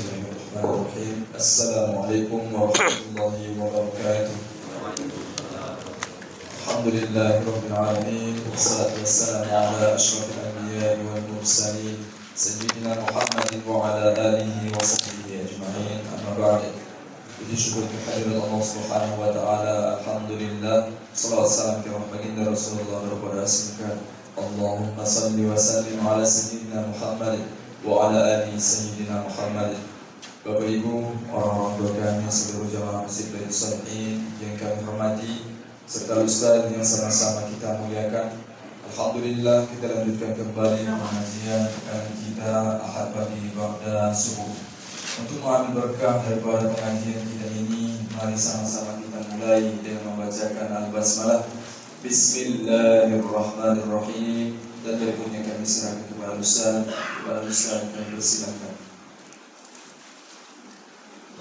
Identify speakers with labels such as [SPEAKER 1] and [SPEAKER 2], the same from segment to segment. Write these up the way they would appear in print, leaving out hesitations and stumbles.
[SPEAKER 1] Bismillahirrahmanirrahim. Assalamualaikum warahmatullahi wabarakatuh. Alhamdulillahirabbil alamin. Wassalatu wassalamu ala asyrafil anbiya'i wal mursalin sayyidina Muhammadin wa ala alihi wa sahbihi ajma'in. Amma ba'd. Puji syukur kehadirat Allah Subhanahu wa taala. Alhamdulillah. Salawat salam kepada baginda Rasulullah berasingkan. Allahumma salli wa sallim ala sayyidina Muhammad wa ala ali sayyidina Muhammad. Bapak Ibu, orang-orang tua kami, seluruh jamaah Masjid Baitus Salihin yang kami hormati, serta Ustaz yang sama-sama kita muliakan. Alhamdulillah, kita lanjutkan kembali pengajian kita Ahad pagi ba'da subuh. Untuk mengambil berkah daripada pengajian kita ini, mari sama-sama kita mulai dengan membacakan Al-Basmalah. Bismillahirrahmanirrahim. Dan berikutnya kami serahkan kepada Ustaz. Dan bersilakan.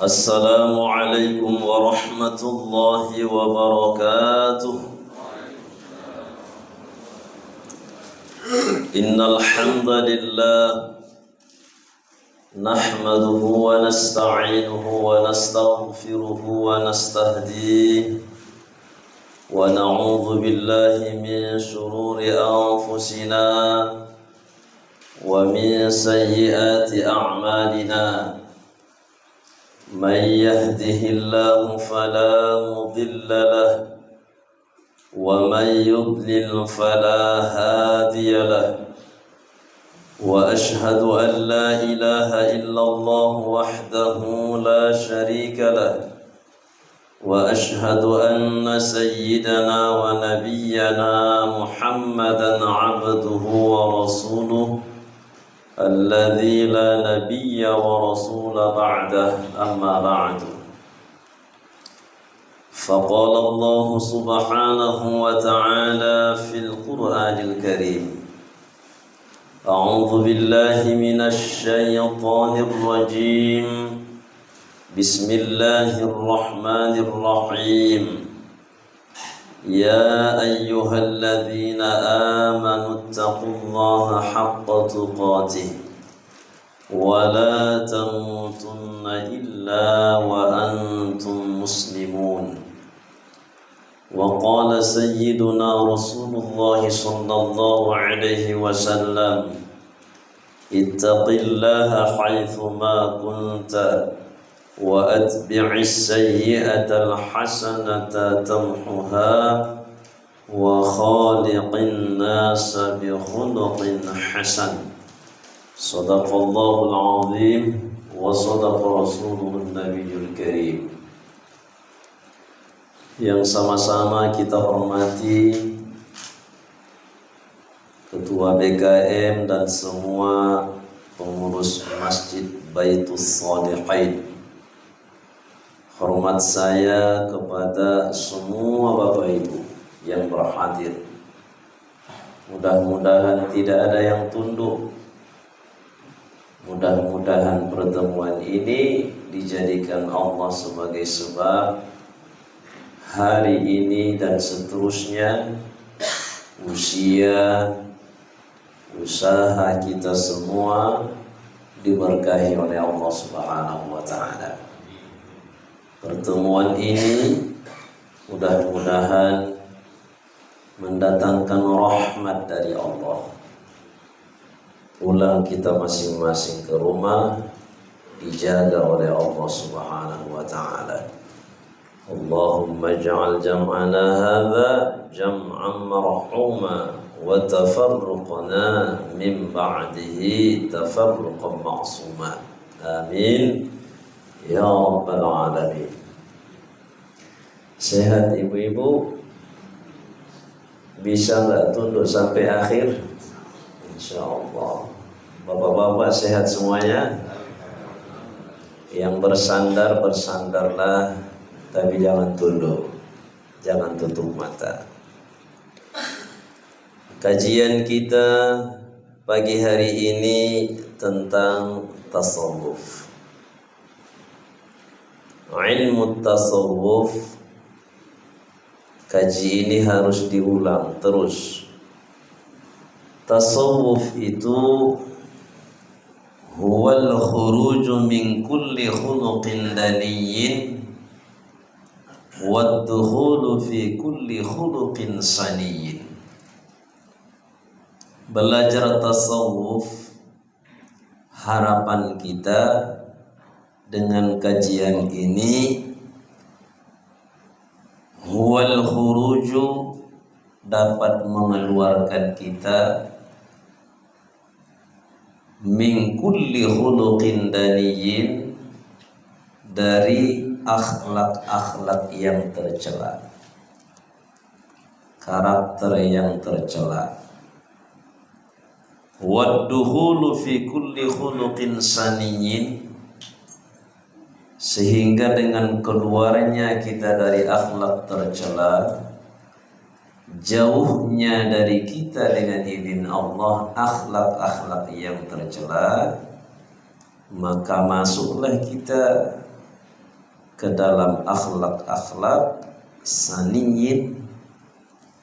[SPEAKER 2] Assalamualaikum warahmatullahi wabarakatuh. Innal hamdalillah nahmaduhu wa nasta'inuhu wa nastaghfiruhu wa nastahdihi wa na'udzu billahi min shururi anfusina wa min sayyiati a'malina. من يهده الله فلا مضل له ومن يضلل فلا هادي له وأشهد أن لا إله إلا الله وحده لا شريك له وأشهد أن سيدنا ونبينا محمدا عبده ورسوله الذي لا نبي ورسول بعده أما بعد فقال الله سبحانه وتعالى في القرآن الكريم أعوذ بالله من الشيطان الرجيم بسم الله الرحمن الرحيم يا أيها الذين آمنوا اتقوا الله حق تقاته ولا تموتن إلا وأنتم مسلمون وقال سيدنا رسول الله صلى الله عليه وسلم اتق الله حيثما كنت وأتبع السيئة الحسنة تمحها وخالق الناس بخلق حسن صدق الله العظيم وصدق رسوله النبي الكريم. Yang sama-sama kita hormati Ketua BKM dan semua pengurus Masjid Baitus Salihin. Hormat saya kepada semua Bapak Ibu yang berhadir. Mudah-mudahan tidak ada yang tunduk. Mudah-mudahan pertemuan ini dijadikan Allah sebagai sebab hari ini dan seterusnya usia, usaha kita semua diberkahi oleh Allah Subhanahu wa taala. Pertemuan ini mudah-mudahan mendatangkan rahmat dari Allah. Pulang kita masing-masing ke rumah dijaga oleh Allah Subhanahu wa taala. Allahumma ij'al jam'ana hadza jam'an marhuma wa tafarruqana min ba'dihi tafarruqan ma'suma. Amin. Ya Rabbal Alamin. Sehat ibu-ibu? Bisa nggak tunduk sampai akhir? Insya Allah. Bapak-bapak sehat semuanya? Yang bersandar, bersandarlah, tapi jangan tunduk, jangan tutup mata. Kajian kita pagi hari ini tentang tasawuf. Ilmu tasawuf, kaji ini harus diulang terus. Tasawuf itu huwal khuruju min kulli khuluqin daniyyin wad dukhulu fi kulli khuluqin saniyyin. Belajar tasawuf, harapan kita dengan kajian ini, huwal khuruju, dapat mengeluarkan kita min kulli khuluqin daniyyin, dari akhlak-akhlak yang tercela, karakter yang tercela. Waddukhulu fi kulli khuluqin saniyyin, sehingga dengan keluarnya kita dari akhlak tercela, jauhnya dari kita dengan izin Allah akhlak-akhlak yang tercela, maka masuklah kita ke dalam akhlak-akhlak saniyyin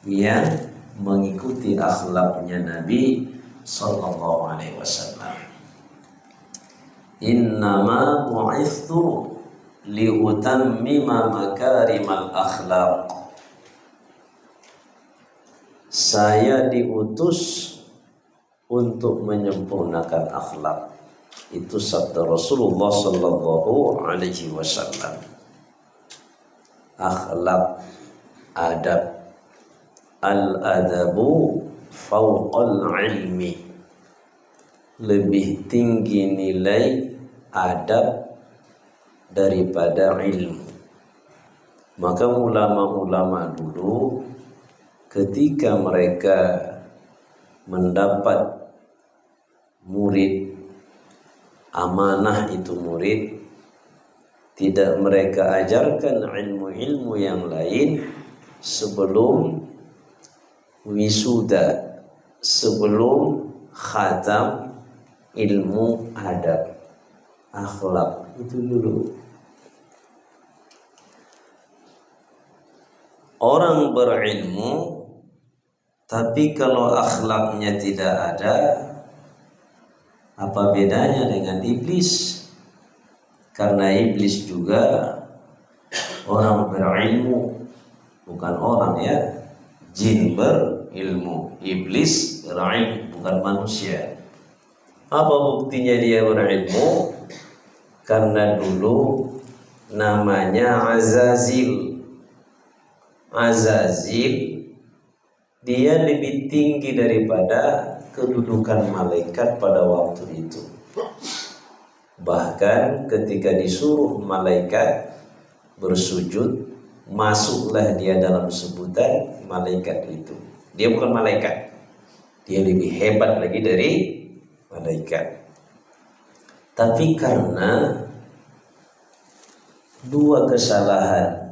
[SPEAKER 2] yang mengikuti akhlaknya Nabi sallallahu alaihi wasallam. Innama bu'ithtu liutammima makarimal akhlaq. Saya diutus untuk menyempurnakan akhlak. Itu sabda Rasulullah sallallahu alaihi wasallam. Akhlak, adab. Al-adabu fauqal ilmi. Lebih tinggi nilai adab daripada ilmu. Maka ulama-ulama dulu ketika mereka mendapat murid, amanah itu murid, tidak mereka ajarkan ilmu-ilmu yang lain sebelum wisuda, sebelum khatam ilmu adab, akhlak itu dulu. Orang berilmu tapi kalau akhlaknya tidak ada, apa bedanya dengan iblis? Karena iblis juga orang berilmu, bukan orang ya, jin berilmu, iblis berilmu, bukan manusia. Apa buktinya dia berilmu? Karena dulu namanya Azazil. Azazil dia lebih tinggi daripada kedudukan malaikat pada waktu itu. Bahkan ketika disuruh malaikat bersujud, masuklah dia dalam sebutan malaikat itu. Dia bukan malaikat, dia lebih hebat lagi dari malaikat. Tapi karena dua kesalahan,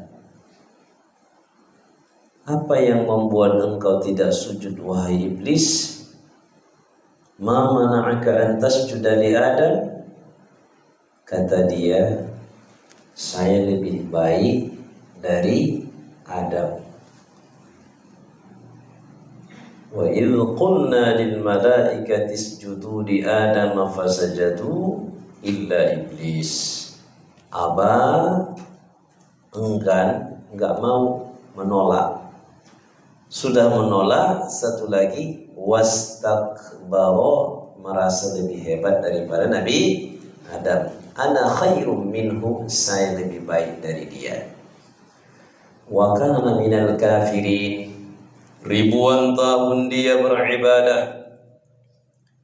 [SPEAKER 2] apa yang membuat engkau tidak sujud wahai iblis? Ma mana'aka an tasjuda li Adam? Kata dia, saya lebih baik dari Adam. Wa idh qulna lil malaikati isjudu li Adam fasajadu illa iblis. Aba, enggan, enggak mau, menolak. Sudah menolak, satu lagi wastakbara, merasa lebih hebat daripada Nabi Adam. Ana khairum minhu, saya lebih baik dari dia. Wa kana minal kafirin, ribuan tahun dia beribadah,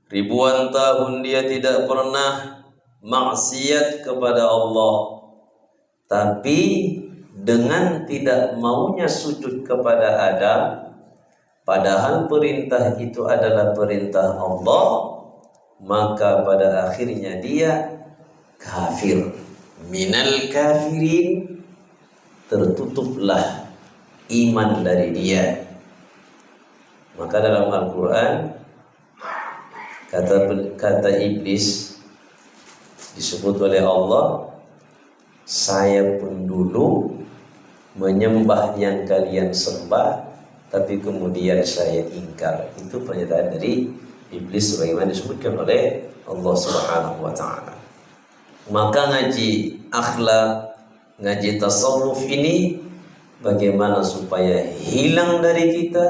[SPEAKER 2] ribuan tahun dia tidak pernah maksiat kepada Allah, tapi dengan tidak maunya sujud kepada Adam, padahal perintah itu adalah perintah Allah, maka pada akhirnya dia kafir. Minal kafirin, tertutuplah iman dari dia. Maka dalam Al-Quran kata iblis disebut oleh Allah, saya pun dulu menyembah yang kalian sembah, tapi kemudian saya ingkar. Itu pernyataan dari iblis sebagaimana disebutkan oleh Allah Subhanahu wa taala. Maka ngaji akhlak, ngaji tasawuf ini bagaimana supaya hilang dari kita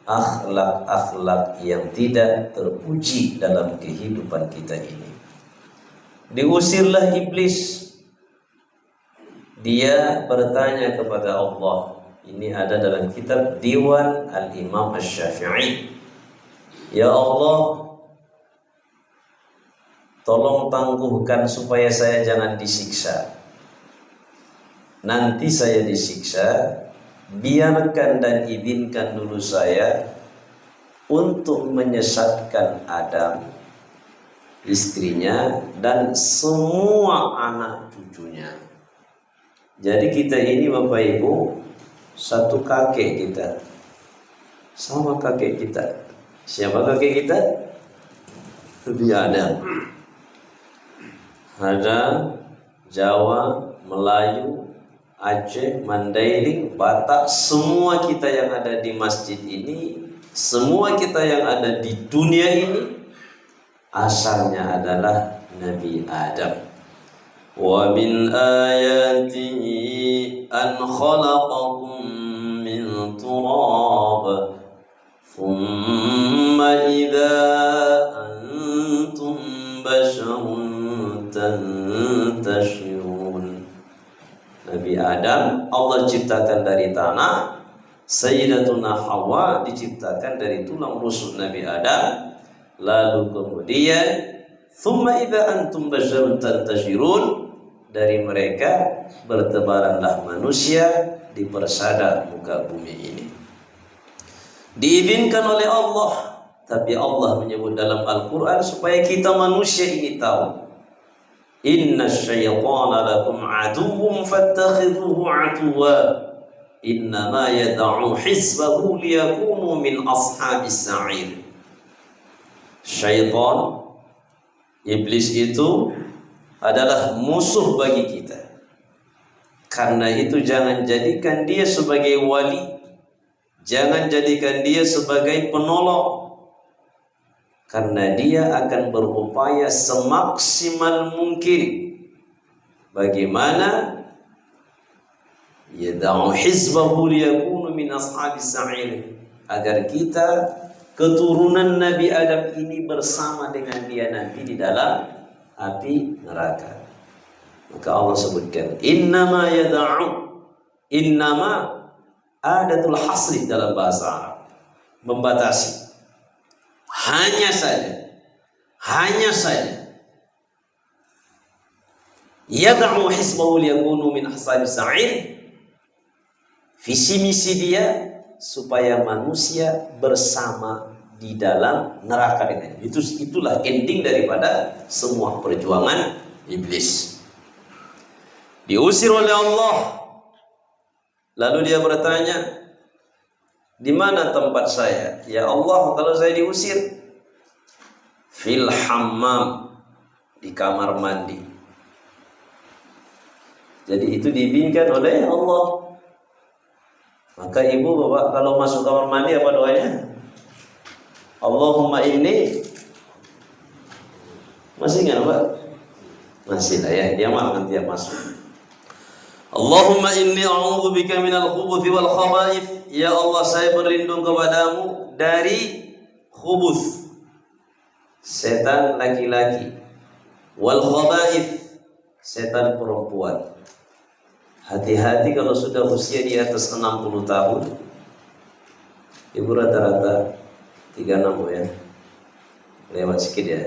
[SPEAKER 2] akhlak-akhlak yang tidak terpuji dalam kehidupan kita ini. Diusirlah iblis. Dia bertanya kepada Allah. Ini ada dalam kitab Diwan Al-Imam Asy-Syafi'i. Ya Allah, tolong tangguhkan supaya saya jangan disiksa. Nanti saya disiksa, biarkan dan izinkan dulu saya untuk menyesatkan Adam, istrinya, dan semua anak cucunya. Jadi kita ini Bapak Ibu satu kakek kita, sama kakek kita. Siapa kakek kita? Nabi Adam. Ada Jawa, Melayu, Aceh, Mandailing, Batak, semua kita yang ada di masjid ini, semua kita yang ada di dunia ini asalnya adalah Nabi Adam. Wa min ayatihi an khalaqakum min turab thumma idza antum basharun tantashirun. Nabi Adam Allah ciptakan dari tanah, Sayyidatuna Hawa diciptakan dari tulang rusuk Nabi Adam. Lalu kemudian thumma idza antum basharun tantashirun, dari mereka bertebaranlah manusia di persada muka bumi ini. Diizinkan oleh Allah, tapi Allah menyebut dalam Al-Quran supaya kita manusia ini tahu, inna syaitana lakum aduwwum fattakhidhuhu aduwwa innama yad'u hizbahu liyakunu min ashabis sa'ir. Syaitan, iblis itu adalah musuh bagi kita. Karena itu jangan jadikan dia sebagai wali, jangan jadikan dia sebagai penolong, karena dia akan berupaya semaksimal mungkin bagaimana yad'u hizbahu liyakunu min ashabis sa'ir, agar kita keturunan Nabi Adam ini bersama dengan dia nanti di dalam api neraka. Maka Allah sebutkan innama yad'u, innama adatul hasri dalam bahasa Arab, membatasi. Hanya saja yad'u hizbahu liyakunu min ashabis sa'ir, visi misi dia supaya manusia bersama di dalam neraka dengan itulah ending daripada semua perjuangan iblis. Diusir oleh Allah, lalu dia bertanya, di mana tempat saya? Ya Allah, kalau saya diusir, fil hammam, di kamar mandi. Jadi itu diizinkan oleh Allah. Maka ibu bapak kalau masuk kamar mandi apa doanya? Allahumma inni, masih ingat Pak? Masih lah ya, dia mah nanti yang masuk. Allahumma inni a'udzubika minal khubuthi wal khaba'ith. Ya Allah, saya berlindung kepadamu dari khubuth, setan laki-laki, wal khaba'ith, setan perempuan. Hati-hati kalau sudah usia di atas 60 tahun. Ibu rata-rata 36 ya, lewat sedikit ya.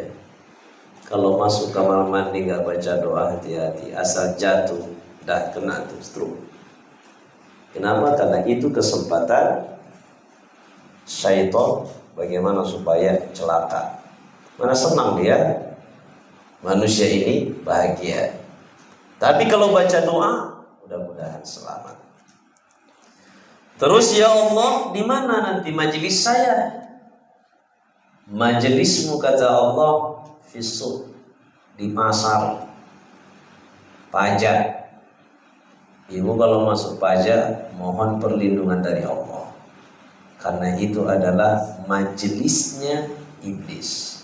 [SPEAKER 2] Kalau masuk kamar mandi nggak baca doa, hati-hati, asal jatuh dah kena tuh stroke. Kenapa? Karena itu kesempatan syaitan bagaimana supaya celaka. Mana senang dia manusia ini bahagia. Tapi kalau baca doa, mudah-mudahan selamat. Terus ya Allah, di mana nanti majelis saya? Majelismu kata Allah fisuk, di pasar, pajak. Ibu kalau masuk pajak mohon perlindungan dari Allah, karena itu adalah majelisnya iblis.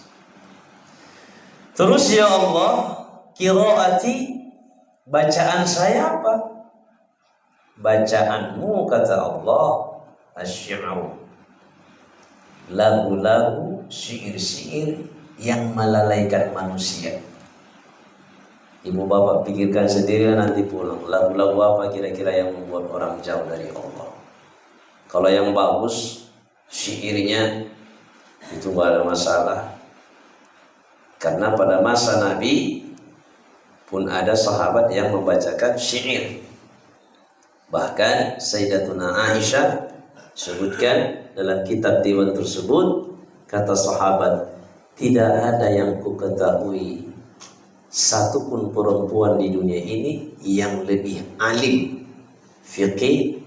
[SPEAKER 2] Terus ya Allah, qiraati, bacaan saya apa? Bacaanmu kata Allah asy-syi'ru, lagu-lagu, syair-syair yang melalaikan manusia. Ibu bapak pikirkan sendiri nanti pulang, lagu-lagu apa kira-kira yang membuat orang jauh dari Allah. Kalau yang bagus syairnya itu gak ada masalah, karena pada masa Nabi pun ada sahabat yang membacakan syair. Bahkan Sayyidatuna Aisyah sebutkan dalam kitab diwan tersebut, kata sahabat, tidak ada yang ku ketahui satupun perempuan di dunia ini yang lebih alim fiqih,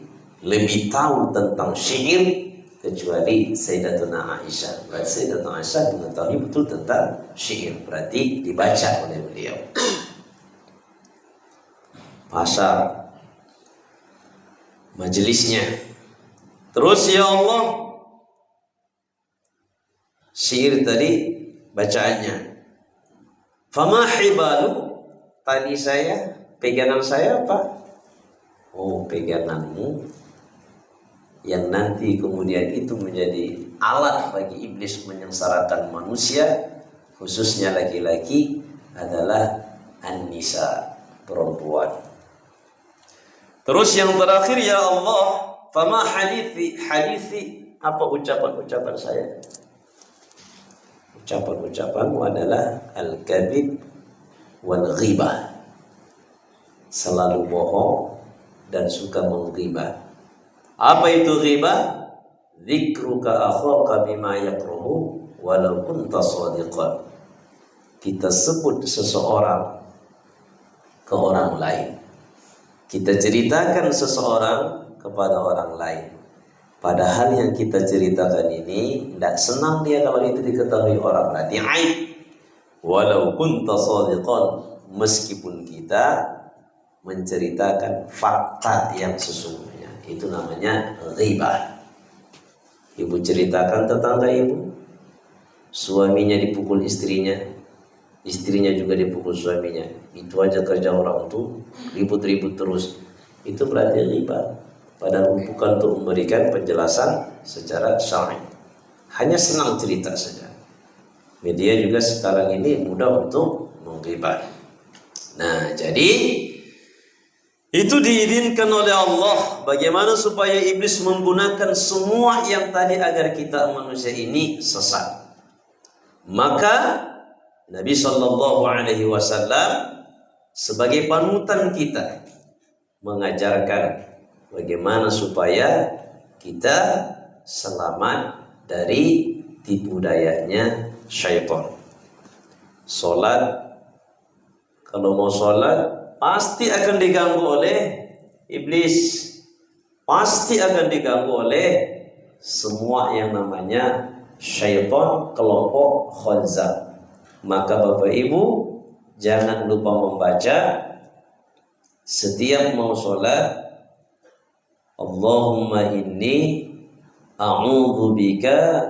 [SPEAKER 2] lebih tahu tentang syair kecuali Sayyidatuna Aisyah. Berarti Sayyidatuna Aisyah mengetahui betul tentang syair, berarti dibaca oleh beliau. Pasar majelisnya. Terus ya Allah, syair tadi bacaannya. Fama hibalu, tadi saya, pegangan saya apa? Oh, peganganmu yang nanti kemudian itu menjadi alat bagi iblis menyengsarakan manusia, khususnya laki-laki, adalah an-nisa, perempuan. Terus yang terakhir ya Allah, fama hadithi, apa ucapan-ucapan saya? Ucapan-ucapanmu adalah al-kadhib wal ghibah, selalu bohong dan suka menggibah. Apa itu ghibah? Dzikruka akhaka bima yakrahu walau kunta shadiqan. Kita sebut seseorang ke orang lain, kita ceritakan seseorang kepada orang lain, padahal yang kita ceritakan ini tidak senang dia kalau itu diketahui orang lain, aib. Walau kunta shadiqan, meskipun kita menceritakan fakta yang sesungguhnya, itu namanya ghibah. Ibu ceritakan tetangga ibu, suaminya dipukul istrinya, istrinya juga dipukul suaminya, itu aja kerja orang tuh, ribut-ribut terus, itu berarti ghibah. Padahal bukan untuk memberikan penjelasan secara syar'i, hanya senang cerita saja. Media juga sekarang ini mudah untuk menggibah. Nah, jadi itu diizinkan oleh Allah. Bagaimana supaya iblis menggunakan semua yang tadi agar kita manusia ini sesat? Maka Nabi Shallallahu Alaihi Wasallam sebagai panutan kita mengajarkan bagaimana supaya kita selamat dari tipu dayanya syaitan. Sholat, kalau mau sholat pasti akan diganggu oleh iblis, pasti akan diganggu oleh semua yang namanya syaitan, kelompok khanzab. Maka Bapak Ibu jangan lupa membaca setiap mau sholat, Allahumma inni a'udzubika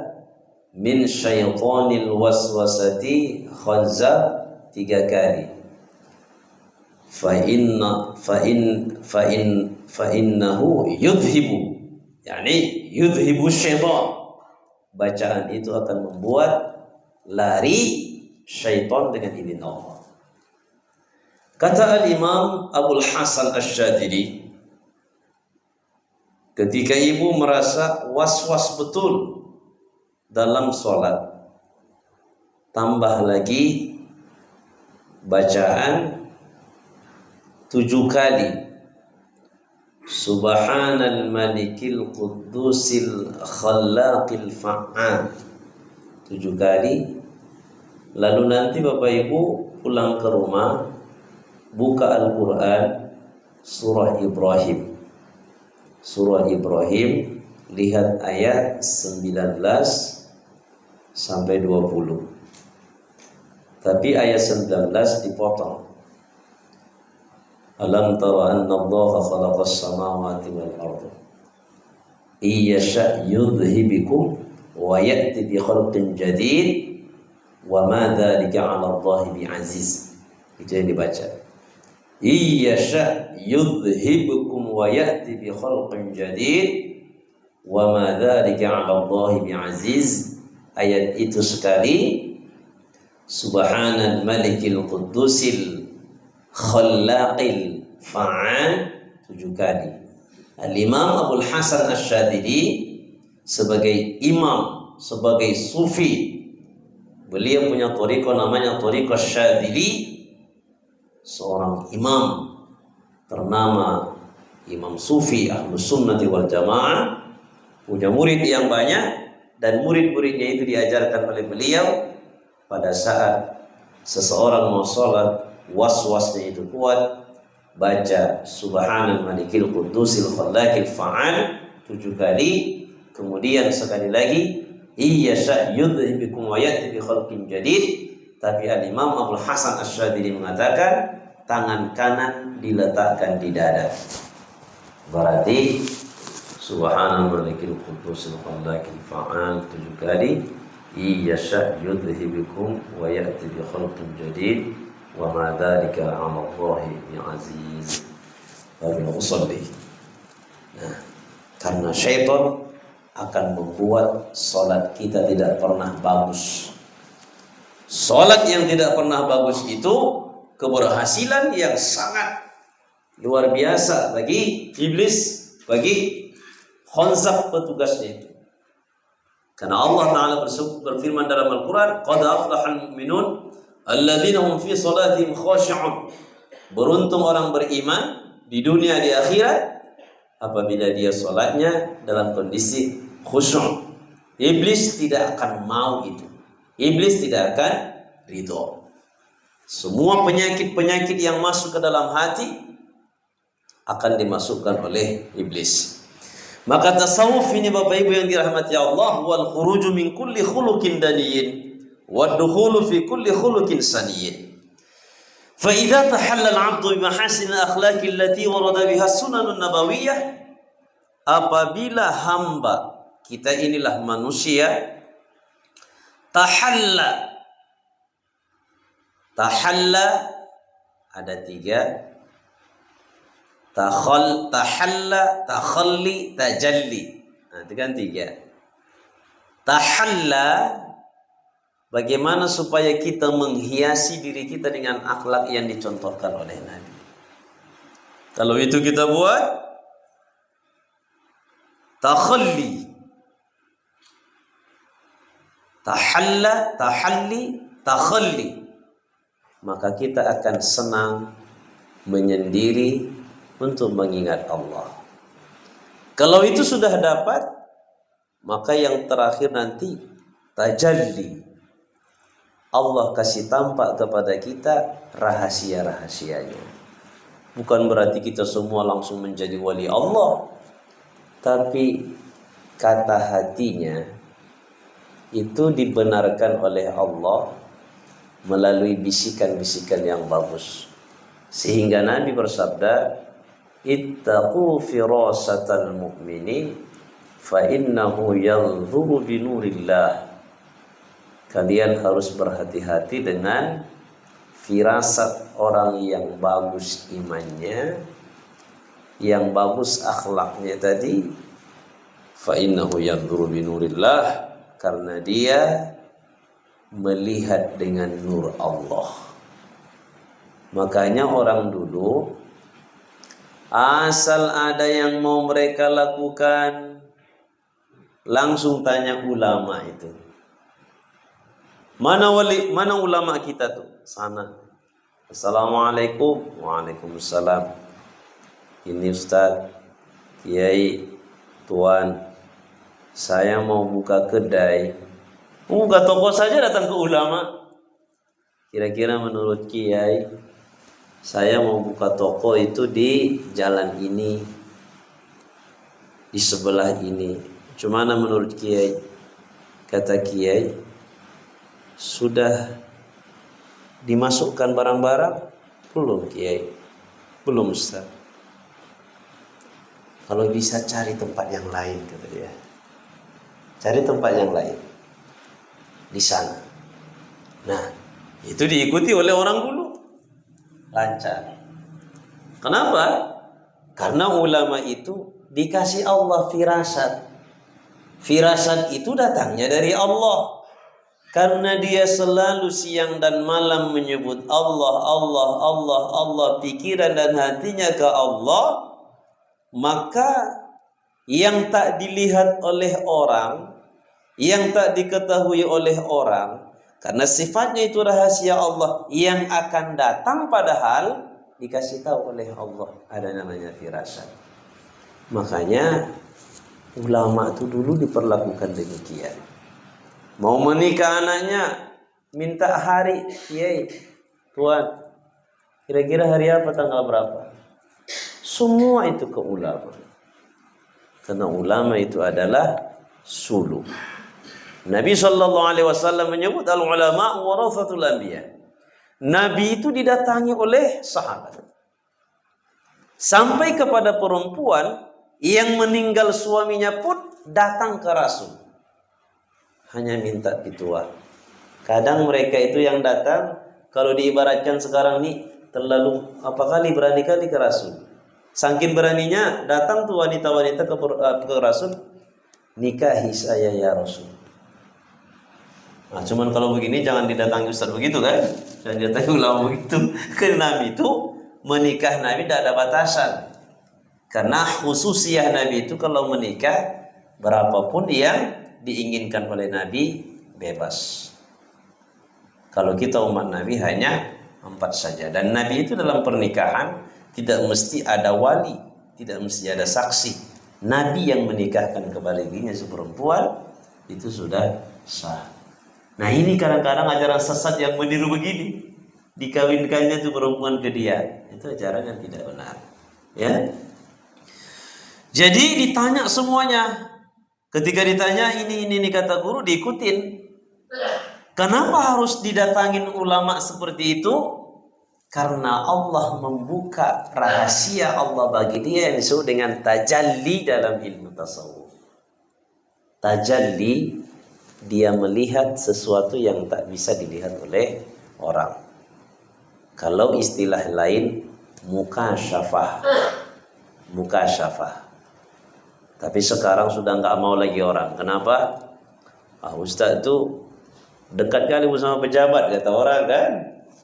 [SPEAKER 2] min syaitanil waswasati khanzab 3 kali. Fa'innahu yudhibu, yani yudhibu syaitan. Bacaan itu akan membuat lari syaitan dengan izin Allah. Kata Al-Imam Abul Hasan Asy-Syadzili, ketika ibu merasa was-was betul dalam sholat, tambah lagi bacaan 7 kali Subhanal Malikil Quddusil Khallaqil Fa'al, 7 kali. Lalu nanti Bapak Ibu pulang ke rumah, buka Al-Quran surah Ibrahim. Surah Ibrahim, lihat ayat 19 sampai 20. Tapi ayat 19 dipotong. Alam tara anna Allah khalaqas samawati wal ardh iyasha yudhibikum wa ya'ti bi khalqin jadid wa ma dzalika 'ala Allahi bi'aziz. Itu yang dibaca. Iyasha yudhhibukum wa ya'ti bi khalqin jadid wa ma dzalika 'ala Allahi bi'aziz. Ayat itu sekali, Subhanal Malikil Quddusil Khallaqil Fa'al 7 kali. Al-Imam Abdul Hasan Asy-Syadzili sebagai imam, sebagai sufi, beliau punya thariqah namanya thariqah Syadzili, seorang imam ternama, imam sufi Ahlus Sunnati wal Jamaah, punya murid yang banyak, dan murid-muridnya itu diajarkan oleh beliau. Pada saat seseorang mau sholat, was-wasnya itu kuat, baca Subhanal Malikil Quddusil Khallaqil Fa'al 7 kali, kemudian sekali lagi Iyasha yudhhibukum wa ya'ti bi khalqin jadid. Tapi Al-Imam Abdul Hasan Asy-Syadzili mengatakan tangan kanan diletakkan di dada. Berarti Subhanal Malikil Quddusil Khallaqil Fa'al 7 kali, Iyasha yudhhibukum wa ya'ti bi khalqin jadid wa ma dzalika 'ala Allahi bi'aziz. Lalu usolli. Nah, karena syaitan akan membuat salat kita tidak pernah bagus. Salat yang tidak pernah bagus itu keberhasilan yang sangat luar biasa bagi iblis, bagi khanzab petugasnya itu. Karena Allah Ta'ala berfirman dalam Al-Quran, Qad aflahal mu'minun alladzina hum fi salatihim khashi'un. Beruntung orang beriman di dunia di akhirat apabila dia salatnya dalam kondisi khusyuk. Iblis tidak akan mau itu. Iblis tidak akan ridho. Semua penyakit-penyakit yang masuk ke dalam hati akan dimasukkan oleh iblis. Maka tasawuf ini Bapak Ibu yang dirahmati Allah, wal khuruju min kulli khuluqin daniyin wad dukhulu fi kulli khuluqin saniyin. Fa idza tahalla al-'abdu bi mahasin al-akhlaqi allati warada biha sunan an-nabawiyyah, apabila hamba kita inilah manusia tahalla ada 3, tahalla, takhalli, tajalli. Nah, itu kan 3. Tahalla, bagaimana supaya kita menghiasi diri kita dengan akhlak yang dicontohkan oleh Nabi. Kalau itu kita buat, takhalli, tahalla, tahalli, takhalli, maka kita akan senang menyendiri untuk mengingat Allah. Kalau itu sudah dapat, maka yang terakhir nanti tajalli. Allah kasih tampak kepada kita rahasia-rahasianya. Bukan berarti kita semua langsung menjadi wali Allah, tapi kata hatinya itu dibenarkan oleh Allah melalui bisikan-bisikan yang bagus. Sehingga Nabi bersabda, ittaqu firasatal mu'mini fa innahu yanzuru bi nurillah. Kalian harus berhati-hati dengan firasat orang yang bagus imannya, yang bagus akhlaknya tadi. Fa innahu yanzuru bi nurillah, karena dia melihat dengan nur Allah. Makanya orang dulu asal ada yang mau mereka lakukan, langsung tanya ulama itu. Mana ulama kita tuh? Sana. Assalamualaikum. Waalaikumsalam. Ini Ustaz, Kiai, Tuan, saya mau buka kedai. Buka toko saja datang ke ulama. Kira-kira menurut Kiai, saya mau buka toko itu di jalan ini, di sebelah ini. Cumana menurut Kiai? Kata Kiai, sudah dimasukkan barang-barang? Belum Kiai, belum Ustaz. Kalau bisa cari tempat yang lain, kata dia. Cari tempat yang lain di sana. Nah, itu diikuti oleh orang dulu. Lancar. Kenapa? Karena ulama itu dikasih Allah firasat. Firasat itu datangnya dari Allah. Karena dia selalu siang dan malam menyebut Allah, Allah, Allah, Allah, pikiran dan hatinya ke Allah, maka yang tak dilihat oleh orang, yang tak diketahui oleh orang, karena sifatnya itu rahasia Allah, yang akan datang padahal dikasih tahu oleh Allah, ada namanya firasat. Makanya ulama itu dulu diperlakukan demikian. Mau menikah anaknya, minta hari, Kiai, Tuan, kira-kira hari apa, tanggal berapa? Semua itu ke ulama. Karena ulama itu adalah suluk. Nabi SAW menyebut al-ulama warathatul anbiya. Nabi itu didatangi oleh sahabat. Sampai kepada perempuan yang meninggal suaminya pun datang ke Rasul. Hanya minta pituah. Kadang mereka itu yang datang, kalau diibaratkan sekarang nih, terlalu kali berani kali ke Rasul. Saking beraninya datang tuh wanita-wanita ke Rasul, nikahi saya ya Rasul. Nah, cuman kalau begini jangan didatangi ustaz begitu kan? Jangan didatangi ulama begitu. Karena Nabi itu menikah Nabi tidak ada batasan. Karena khususiyah Nabi itu kalau menikah berapapun yang diinginkan oleh Nabi bebas. Kalau kita umat Nabi hanya 4 saja. Dan Nabi itu dalam pernikahan tidak mesti ada wali, tidak mesti ada saksi. Nabi yang menikahkan kembali dirinya seperempuan itu sudah sah. Nah ini kadang-kadang ajaran sesat yang meniru begini, dikawinkannya itu perempuan ke dia, itu ajaran yang tidak benar. Ya. Jadi ditanya semuanya. Ketika ditanya ini kata guru diikutin. Kenapa harus didatangin ulama seperti itu? Karena Allah membuka rahasia Allah bagi dia yang disebut dengan tajalli dalam ilmu tasawuf. Tajalli, dia melihat sesuatu yang tak bisa dilihat oleh orang. Kalau istilah lain mukasyafah. Mukasyafah. Tapi sekarang sudah nggak mau lagi orang. Kenapa? Ustaz itu dekat kali bersama pejabat, kata orang kan.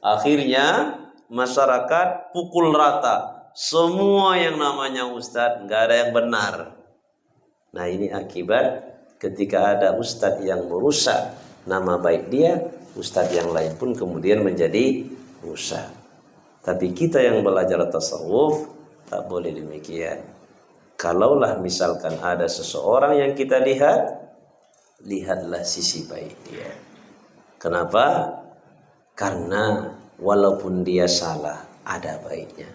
[SPEAKER 2] Akhirnya masyarakat pukul rata. Semua yang namanya ustaz, nggak ada yang benar. Nah ini akibat ketika ada ustaz yang merusak nama baik dia, ustaz yang lain pun kemudian menjadi rusak. Tapi kita yang belajar tasawuf tak boleh demikian. Kalaulah misalkan ada seseorang yang kita lihat, lihatlah sisi baik dia. Kenapa? Karena walaupun dia salah, ada baiknya.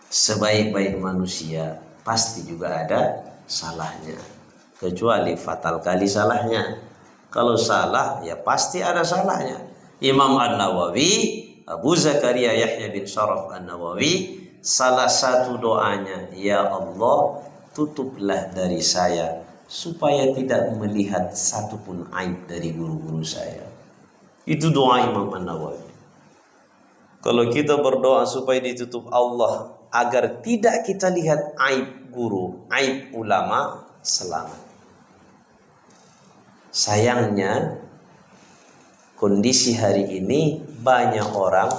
[SPEAKER 2] Sebaik-baik manusia pasti juga ada salahnya. Kecuali fatal kali salahnya. Kalau salah ya pasti ada salahnya. Imam An-Nawawi, Abu Zakaria Yahya bin Sharaf An-Nawawi, salah satu doanya, ya Allah tutuplah dari saya supaya tidak melihat satupun aib dari guru-guru saya. Itu doa Imam An-Nawawi. Kalau kita berdoa supaya ditutup Allah agar tidak kita lihat aib guru, aib ulama, selamat. Sayangnya kondisi hari ini banyak orang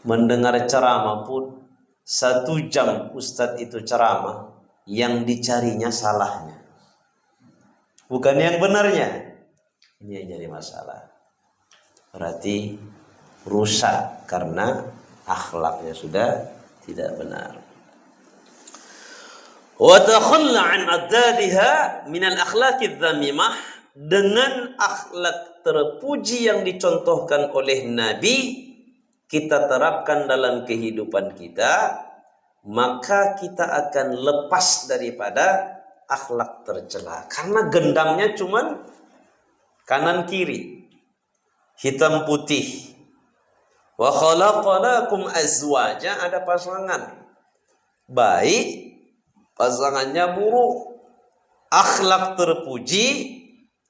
[SPEAKER 2] mendengar ceramah pun 1 jam ustadz itu ceramah, yang dicarinya salahnya, bukan yang benarnya. Ini yang jadi masalah. Berarti rusak karena akhlaknya sudah tidak benar. Wa takhalla an adadiha min al-akhlaqidz dzamimah, dengan akhlak terpuji yang dicontohkan oleh Nabi kita terapkan dalam kehidupan kita, maka kita akan lepas daripada akhlak tercela. Karena gendangnya cuman kanan kiri, hitam putih. Wa khalaqalakum azwaja, ada pasangan baik, pasangannya buruk. Akhlak terpuji,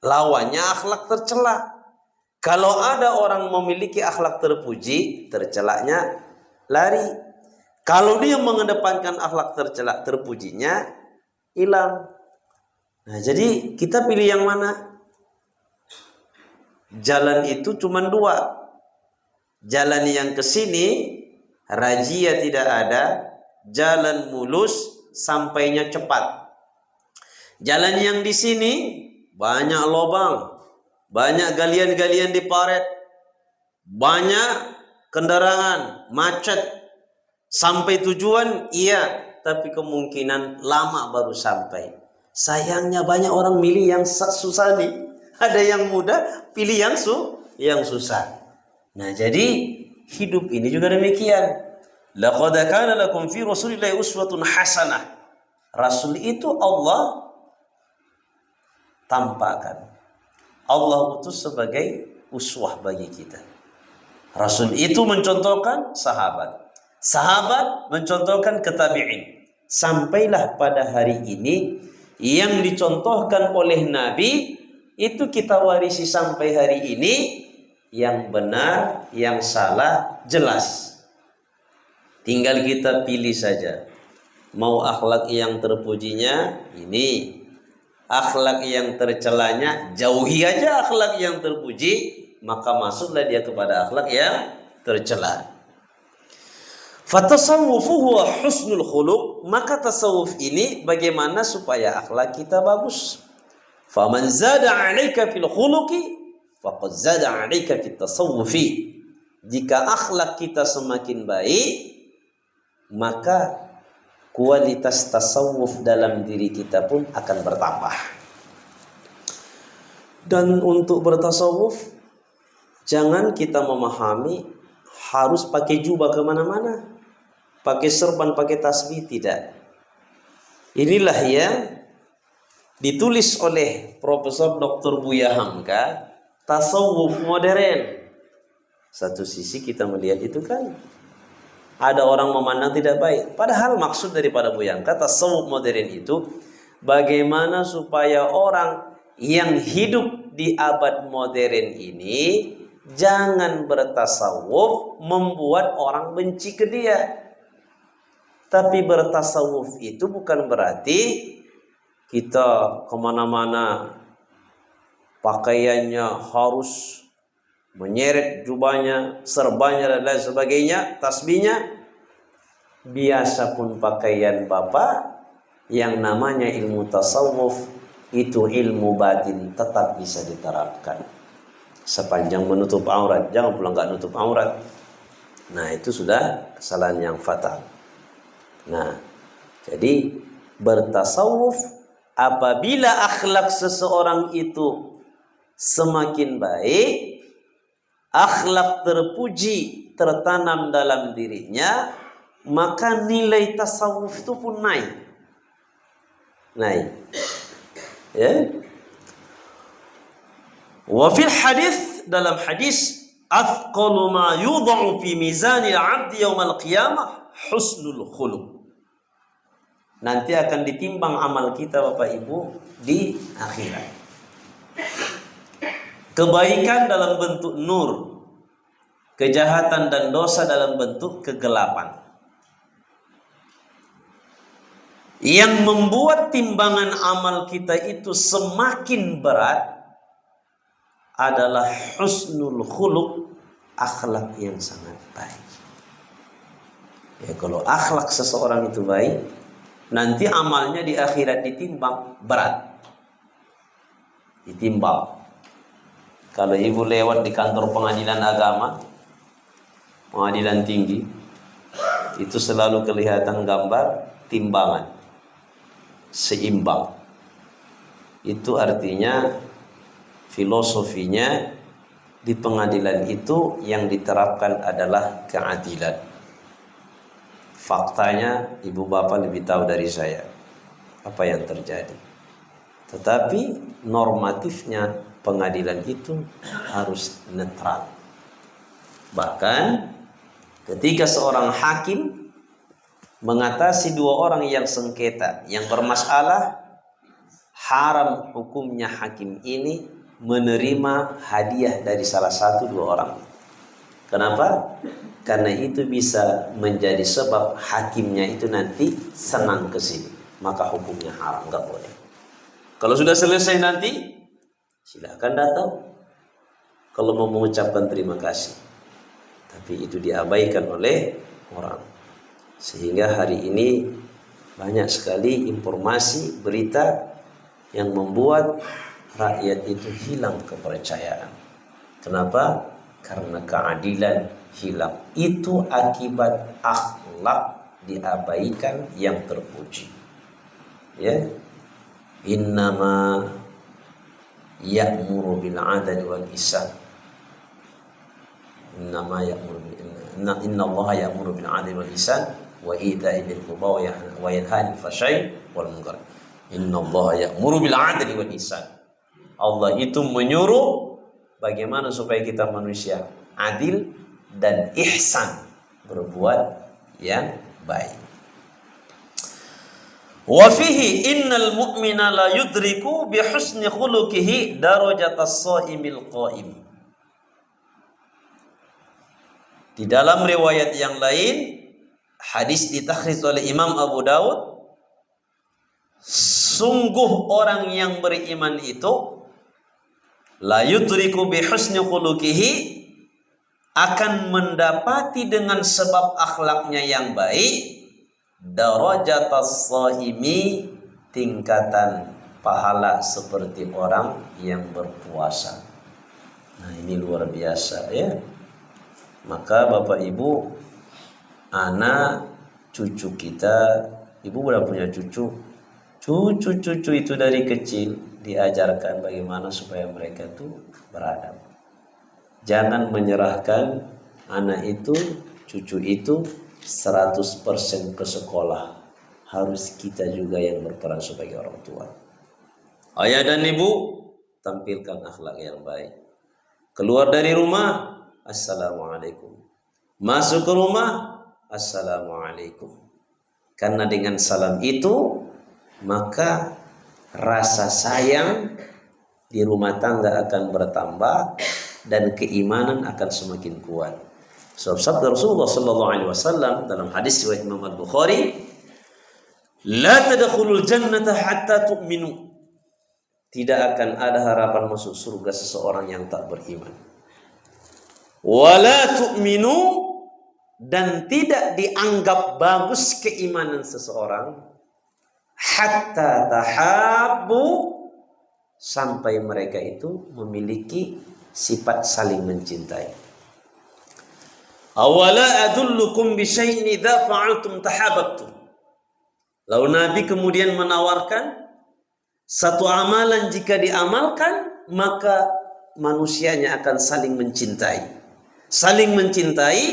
[SPEAKER 2] lawannya akhlak tercela. Kalau ada orang memiliki akhlak terpuji, tercelaknya lari. Kalau dia mengedepankan akhlak tercelak terpujinya, hilang. Nah, jadi kita pilih yang mana? Jalan itu cuma dua. Jalan yang ke sini rajia tidak ada, jalan mulus sampainya cepat. Jalan yang di sini banyak lubang, banyak galian-galian di paret, banyak kendaraan, macet. Sampai tujuan iya, tapi kemungkinan lama baru sampai. Sayangnya banyak orang milih yang susah nih. Ada yang mudah, pilih yang susah. Nah, jadi hidup ini juga demikian. Laqad kana lakum fi Rasulillahi uswatun hasanah. Rasul itu Allah tampakkan. Allah utus sebagai uswah bagi kita. Rasul itu mencontohkan sahabat. Sahabat mencontohkan ke tabi'in. Sampailah pada hari ini yang dicontohkan oleh Nabi itu kita warisi sampai hari ini. Yang benar, yang salah, jelas. Tinggal kita pilih saja. Mau akhlak yang terpujinya, ini. Akhlak yang tercelanya, jauhi aja akhlak yang terpuji. Maka masuklah dia kepada akhlak yang tercela. Fatasawwufu huwa husnul khuluq. Maka tasawuf ini bagaimana supaya akhlak kita bagus. Faman zada 'alaika fil khuluqi faqad zada 'alaika fit tasawwufi. Jika akhlak kita semakin baik, maka kualitas tasawuf dalam diri kita pun akan bertambah. Dan untuk bertasawuf, jangan kita memahami harus pakai jubah kemana-mana, pakai serban, pakai tasbih, tidak. Inilah yang ditulis oleh Profesor Dr. Buya Hamka, tasawuf modern. Satu sisi kita melihat itu kan ada orang memandang tidak baik. Padahal maksud daripada Buya Hamka tasawuf modern itu bagaimana supaya orang yang hidup di abad modern ini jangan bertasawuf membuat orang benci ke dia. Tapi bertasawuf itu bukan berarti kita kemana-mana pakaiannya harus menyeret jubahnya, serbannya dan lain sebagainya, tasbihnya. Biasa pun pakaian bapak, yang namanya ilmu tasawuf itu ilmu batin tetap bisa diterapkan. Sepanjang menutup aurat, jangan pula nggak nutup aurat. Nah, itu sudah kesalahan yang fatal. Nah, jadi bertasawuf apabila akhlak seseorang itu semakin baik, akhlak terpuji tertanam dalam dirinya, maka nilai tasawuf itu pun naik. Ya. Wa fil hadis, dalam hadis, athqalu ma yudha'u fi mizanil 'abdi yaumal qiyamah husnul khuluq. Nanti akan ditimbang amal kita Bapak Ibu di akhirat. Kebaikan dalam bentuk nur, kejahatan dan dosa dalam bentuk kegelapan. Yang membuat timbangan amal kita itu semakin berat adalah husnul khuluq, akhlak yang sangat baik. Ya, kalau akhlak seseorang itu baik, nanti amalnya di akhirat ditimbang berat. Ditimbang. Kalau ibu lewat di kantor pengadilan agama, pengadilan tinggi, itu selalu kelihatan gambar timbangan seimbang. Itu artinya filosofinya di pengadilan itu yang diterapkan adalah keadilan. Faktanya ibu bapak lebih tahu dari saya apa yang terjadi. Tetapi normatifnya pengadilan itu harus netral. Bahkan ketika seorang hakim mengatasi dua orang yang sengketa, yang bermasalah, haram hukumnya hakim ini menerima hadiah dari salah satu dua orang. Kenapa? Karena itu bisa menjadi sebab hakimnya itu nanti senang ke sini, maka hukumnya haram, nggak boleh. Kalau sudah selesai nanti silakan datang kalau mau mengucapkan terima kasih. Tapi itu diabaikan oleh orang. Sehingga hari ini banyak sekali informasi, berita yang membuat rakyat itu hilang kepercayaan. Kenapa? Karena keadilan hilang. Itu akibat akhlak diabaikan yang terpuji. Ya. Innama ya'muru bil 'adli wal ihsan. Innama ya'muru innallaha ya'muru bil 'adli wal ihsan wa ita'i dzil qurba wa yanha 'anil fahsya'i wal munkar. Innallaha ya'muru bil 'adli wal ihsan. Allah itu menyuruh bagaimana supaya kita manusia adil dan ihsan, berbuat yang baik. Wa fihi innal mu'mina la yudriku bi husni khuluqihi darajatas shaimil qaim. Di dalam riwayat yang lain, hadis ditakhrij oleh Imam Abu Daud, sungguh orang yang beriman itu la yudriku bi husni khuluqihi, akan mendapati dengan sebab akhlaknya yang baik darajatas shaimi, tingkatan pahala seperti orang yang berpuasa. Nah, ini luar biasa ya. Maka Bapak Ibu, anak cucu kita, ibu udah punya cucu. Cucu-cucu itu dari kecil diajarkan bagaimana supaya mereka tuh beradab. Jangan menyerahkan anak itu, cucu itu 100% ke sekolah. Harus kita juga yang berperan sebagai orang tua. Ayah dan ibu, tampilkan akhlak yang baik. Keluar dari rumah, assalamualaikum. Masuk ke rumah, assalamualaikum. Karena dengan salam itu, maka rasa sayang di rumah tangga akan bertambah dan keimanan akan semakin kuat. Sebab sabda Rasulullah sallallahu alaihi wasallam dalam hadis riwayat Imam Al-Bukhari, la tadkhulul jannata hatta tu'minu. Tidak akan ada harapan masuk surga seseorang yang tak beriman. Wala tu'minu, dan tidak dianggap bagus keimanan seseorang hatta tahabbu, sampai mereka itu memiliki sifat saling mencintai. Awala adullukum bi syai'in idza fa'altum tahabbtum. Lalu Nabi kemudian menawarkan satu amalan, jika diamalkan maka manusianya akan saling mencintai. Saling mencintai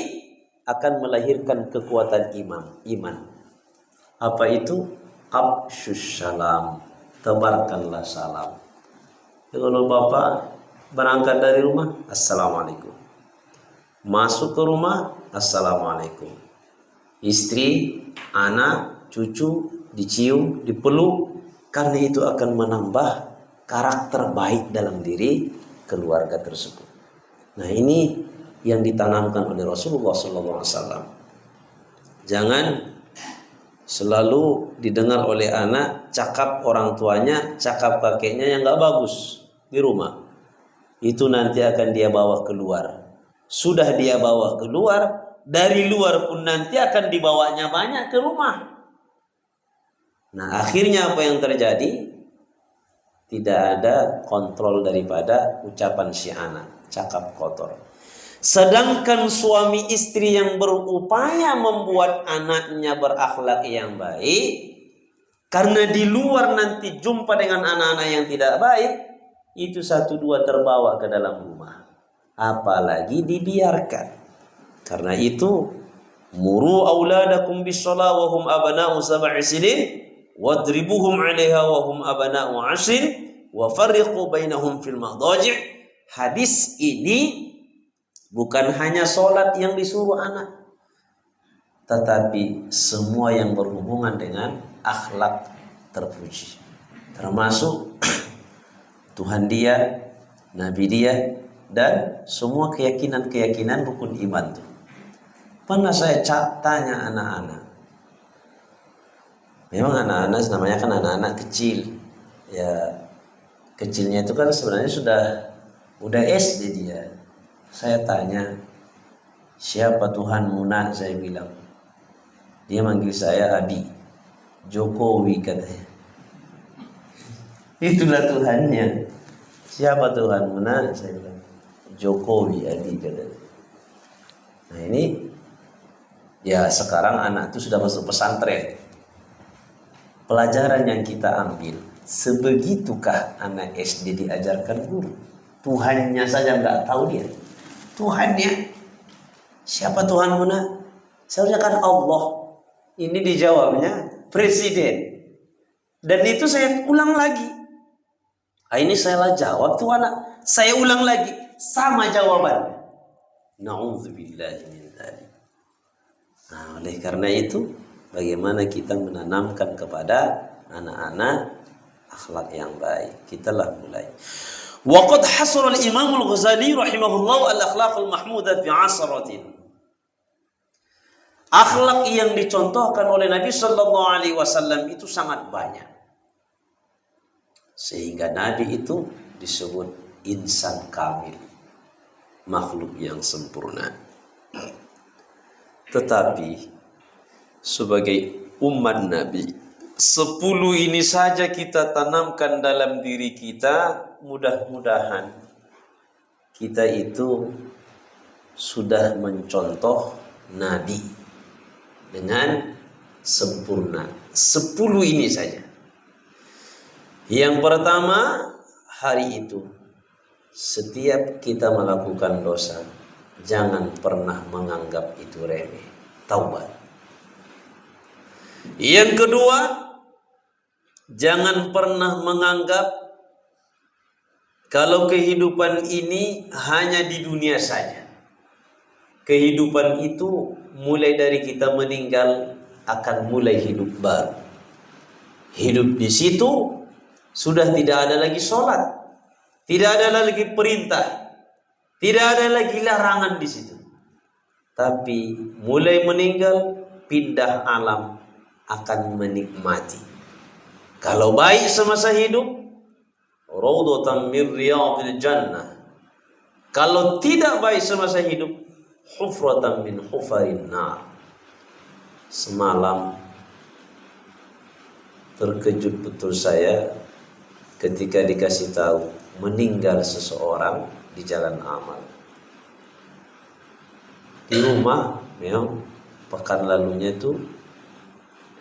[SPEAKER 2] akan melahirkan kekuatan iman. Apa itu? Afsyus salam, tebarkanlah salam. Kalau bapak berangkat dari rumah, assalamualaikum. Masuk ke rumah, assalamualaikum. Istri, anak, cucu dicium, dipeluk, karena itu akan menambah karakter baik dalam diri keluarga tersebut. Nah, ini yang ditanamkan oleh Rasulullah SAW. Jangan selalu didengar oleh anak cakap orang tuanya, cakap kakeknya yang gak bagus di rumah. Itu nanti akan dia bawa keluar. Sudah dia bawa keluar, dari luar pun nanti akan dibawanya banyak ke rumah. Nah, akhirnya apa yang terjadi? Tidak ada kontrol daripada ucapan si anak, cakap kotor. Sedangkan suami istri yang berupaya membuat anaknya berakhlak yang baik, karena di luar nanti jumpa dengan anak-anak yang tidak baik, itu 1-2 terbawa ke dalam rumah. Apalagi dibiarkan. Karena itu, muru auladakum bis-shalah wa hum abana'u 7 sinin wadribuhum 'alaiha wa hum abana'u 'ashrin wa farriqu bainahum fil madaji'. Hadis ini bukan hanya sholat yang disuruh anak, tetapi semua yang berhubungan dengan akhlak terpuji. Termasuk Tuhan dia Nabi dia, dan semua keyakinan-keyakinan rukun iman tuh. Pernah saya tanya anak-anak. Memang anak-anak namanya kan anak-anak kecil. Ya, kecilnya itu kan sebenarnya udah SD dia. Saya tanya, siapa Tuhanmu nak? Saya bilang. Dia manggil saya Abi. Jokowi katanya. Itulah Tuhannya. Siapa Tuhanmu nak? Saya bilang. Jokowi Abi katanya. Nah ini, ya sekarang anak itu sudah masuk pesantren. Pelajaran yang kita ambil, sebegitukah anak SD diajarkan guru? Tuhannya saja nggak tahu dia. Tuhannya, siapa Tuhanmu nak? Seharusnya kan Allah. Ini dijawabnya presiden. Dan itu saya ulang lagi. Nah, ini saya jawab tuh anak. Saya ulang lagi, sama jawabannya. Na'udzubillahi min dzalik. Nah, oleh karena itu, bagaimana kita menanamkan kepada anak-anak akhlak yang baik. Kitalah mulai. Waqad hasara al-Imam al-Ghazali rahimahullah al-akhlaqul mahmudah fi 'asratin. Akhlak yang dicontohkan oleh Nabi sallallahu alaihi wasallam itu sangat banyak. Sehingga Nabi itu disebut insan kamil, makhluk yang sempurna. Tetapi sebagai umat Nabi, 10 ini saja kita tanamkan dalam diri kita, mudah-mudahan kita itu sudah mencontoh Nabi dengan sempurna. 10 ini saja. Yang pertama, hari itu setiap kita melakukan dosa, jangan pernah menganggap itu remeh. Taubat. Yang kedua, jangan pernah menganggap kalau kehidupan ini hanya di dunia saja. Kehidupan itu mulai dari kita meninggal akan mulai hidup baru. Hidup di situ sudah tidak ada lagi sholat, tidak ada lagi perintah, tidak ada lagi larangan di situ. Tapi mulai meninggal, pindah alam, akan menikmati. Kalau baik semasa hidup, raudhatan min riyadil jannah. Kalau tidak baik semasa hidup, hufratan min hufarin nar. Semalam terkejut betul saya ketika dikasih tahu meninggal seseorang di jalan amal. Di rumah, memang pekan lalunya itu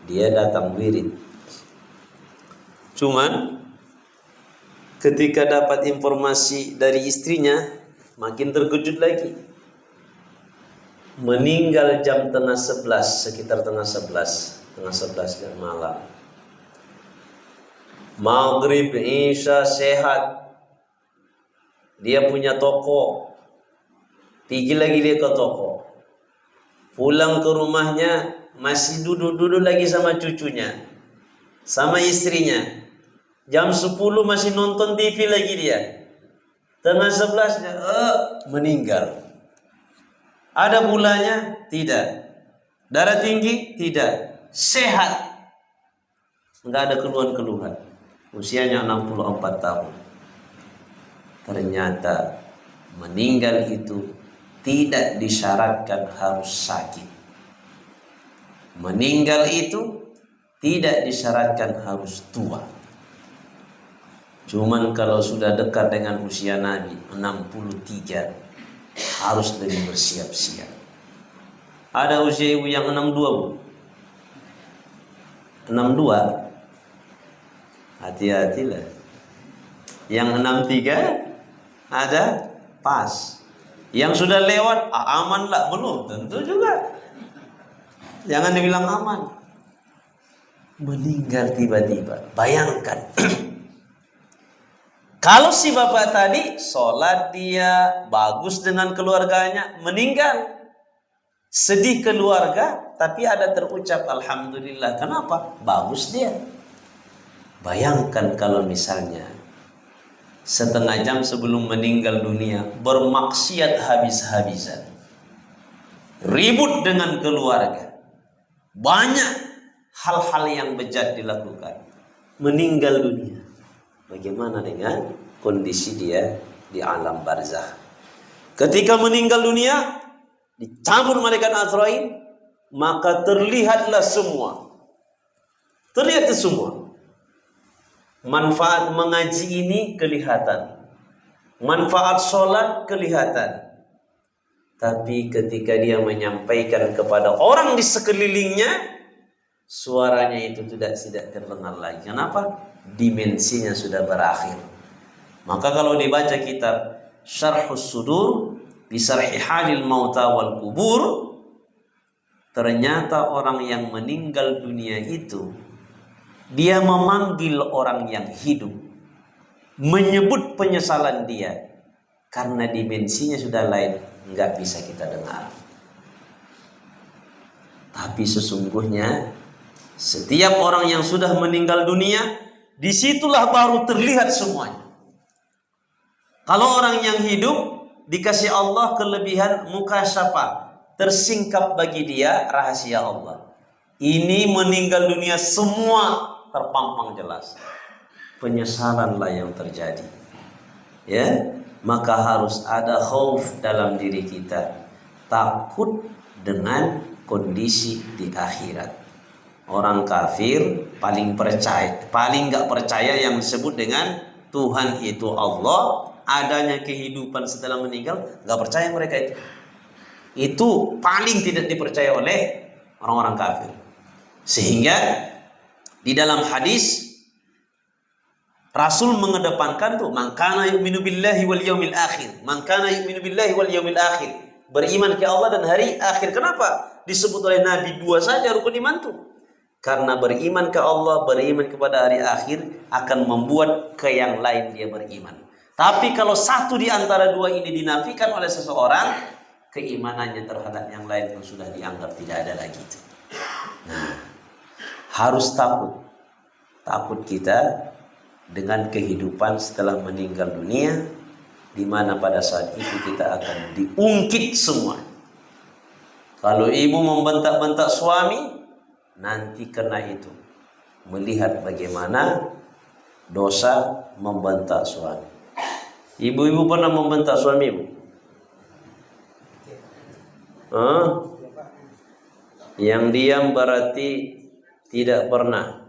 [SPEAKER 2] dia datang wirid. Cuman ketika dapat informasi dari istrinya, makin terkejut lagi. Meninggal jam tengah 11, sekitar tengah 11 jam malam. Maghrib, Isya, sehat. Dia punya toko. Pergi lagi dia ke toko. Pulang ke rumahnya, masih duduk-duduk lagi sama cucunya, sama istrinya. Jam 10 masih nonton TV lagi dia. Tengah 11 meninggal. Ada gulanya? Tidak. Darah tinggi? Tidak. Sehat. Enggak ada keluhan-keluhan. Usianya 64 tahun. Ternyata meninggal itu tidak disyaratkan harus sakit. Meninggal itu tidak disyaratkan harus tua. Cuman kalau sudah dekat dengan usia Nabi 63, harus lebih bersiap-siap. Ada usia ibu yang 62, Bu. 62. Hati-hatilah. Yang 63 ada pas. Yang sudah lewat aman lah, belum tentu juga. Jangan dibilang aman. Meninggal tiba-tiba. Bayangkan. Kalau si bapak tadi sholat dia, bagus dengan keluarganya, meninggal. Sedih keluarga, tapi ada terucap alhamdulillah. Kenapa? Bagus dia. Bayangkan kalau misalnya setengah jam sebelum meninggal dunia bermaksiat habis-habisan, ribut dengan keluarga, banyak hal-hal yang bejat dilakukan, meninggal dunia. Bagaimana dengan kondisi dia di alam barzakh? Ketika meninggal dunia, dicabut malaikat Azrail, maka terlihatlah semua. Terlihat semua. Manfaat mengaji ini kelihatan, manfaat sholat kelihatan. Tapi ketika dia menyampaikan kepada orang di sekelilingnya, suaranya itu tidak terdengar lagi. Kenapa? Dimensinya sudah berakhir. Maka kalau dibaca kitab Syarhus Sudur bi Syarhi Halil Mauta wal Kubur, ternyata orang yang meninggal dunia itu dia memanggil orang yang hidup, menyebut penyesalan dia, karena dimensinya sudah lain, nggak bisa kita dengar. Tapi sesungguhnya setiap orang yang sudah meninggal dunia, disitulah baru terlihat semuanya. Kalau orang yang hidup dikasih Allah kelebihan mukasyafah, tersingkap bagi dia rahasia Allah. Ini meninggal dunia semua terpampang jelas. Penyesalanlah yang terjadi. Ya, maka harus ada khauf dalam diri kita, takut dengan kondisi di akhirat. Orang kafir paling nggak percaya yang disebut dengan Tuhan itu Allah, adanya kehidupan setelah meninggal, nggak percaya mereka itu. Itu paling tidak dipercaya oleh orang-orang kafir. Sehingga di dalam hadis Rasul mengedepankan tuh man kana yu'minu billahi wal yaumil akhir. Man kana yu'minu billahi wal yaumil akhir. Beriman ke Allah dan hari akhir. Kenapa disebut oleh Nabi dua saja rukun iman tuh? Karena beriman ke Allah, beriman kepada hari akhir akan membuat ke yang lain dia beriman. Tapi kalau satu di antara dua ini dinafikan oleh seseorang, keimanannya terhadap yang lain pun sudah dianggap tidak ada lagi. Nah, harus takut kita dengan kehidupan setelah meninggal dunia, di mana pada saat itu kita akan diungkit semua. Kalau ibu membentak-bentak suami, nanti kena itu, melihat bagaimana dosa membentak suami. Ibu-ibu pernah membentak suami ibu? Yang diam berarti tidak pernah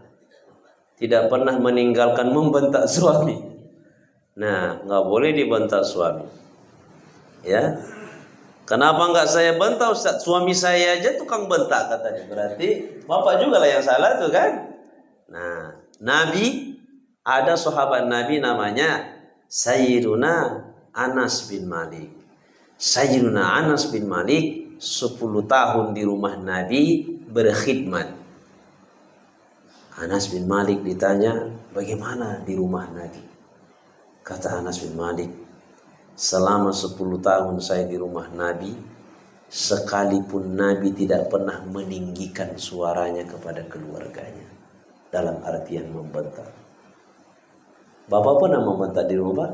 [SPEAKER 2] meninggalkan membentak suami. Nah, nggak boleh dibentak suami. Ya, kenapa nggak saya bentak Ustaz? Suami saya aja tukang bentak katanya. Berarti bapak juga lah yang salah tuh kan? Nah, Nabi, ada sahabat Nabi namanya Sayyiduna Anas bin Malik. Sayyiduna Anas bin Malik 10 tahun di rumah Nabi berkhidmat. Anas bin Malik ditanya, bagaimana di rumah Nabi? Kata Anas bin Malik, selama 10 tahun saya di rumah Nabi, sekalipun Nabi tidak pernah meninggikan suaranya kepada keluarganya, dalam artian membentak. Bapak pernah membentak di rumah?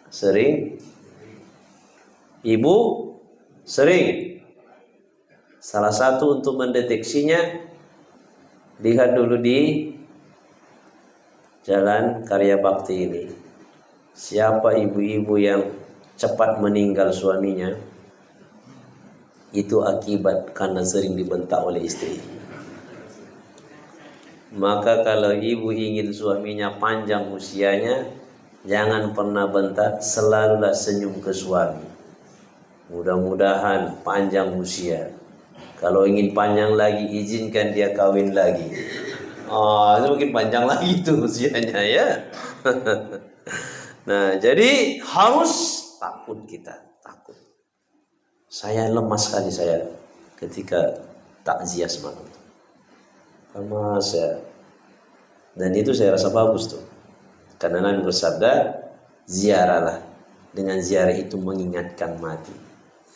[SPEAKER 2] Sering? Ibu? Sering? Salah satu untuk mendeteksinya, lihat dulu di Jalan Karya Bakti ini, siapa ibu-ibu yang cepat meninggal suaminya, itu akibat karena sering dibentak oleh istri. Maka kalau ibu ingin suaminya panjang usianya, jangan pernah bentak, selalulah senyum ke suami. Mudah-mudahan panjang usia. Kalau ingin panjang lagi, izinkan dia kawin lagi. Itu mungkin panjang lagi tuh usianya ya. Nah, jadi harus takut kita, takut. Saya lemas sekali saya ketika takziah semalam. Lemas ya. Dan itu saya rasa bagus tuh. Karena Nabi bersabda, ziarahlah. Dengan ziarah itu mengingatkan mati.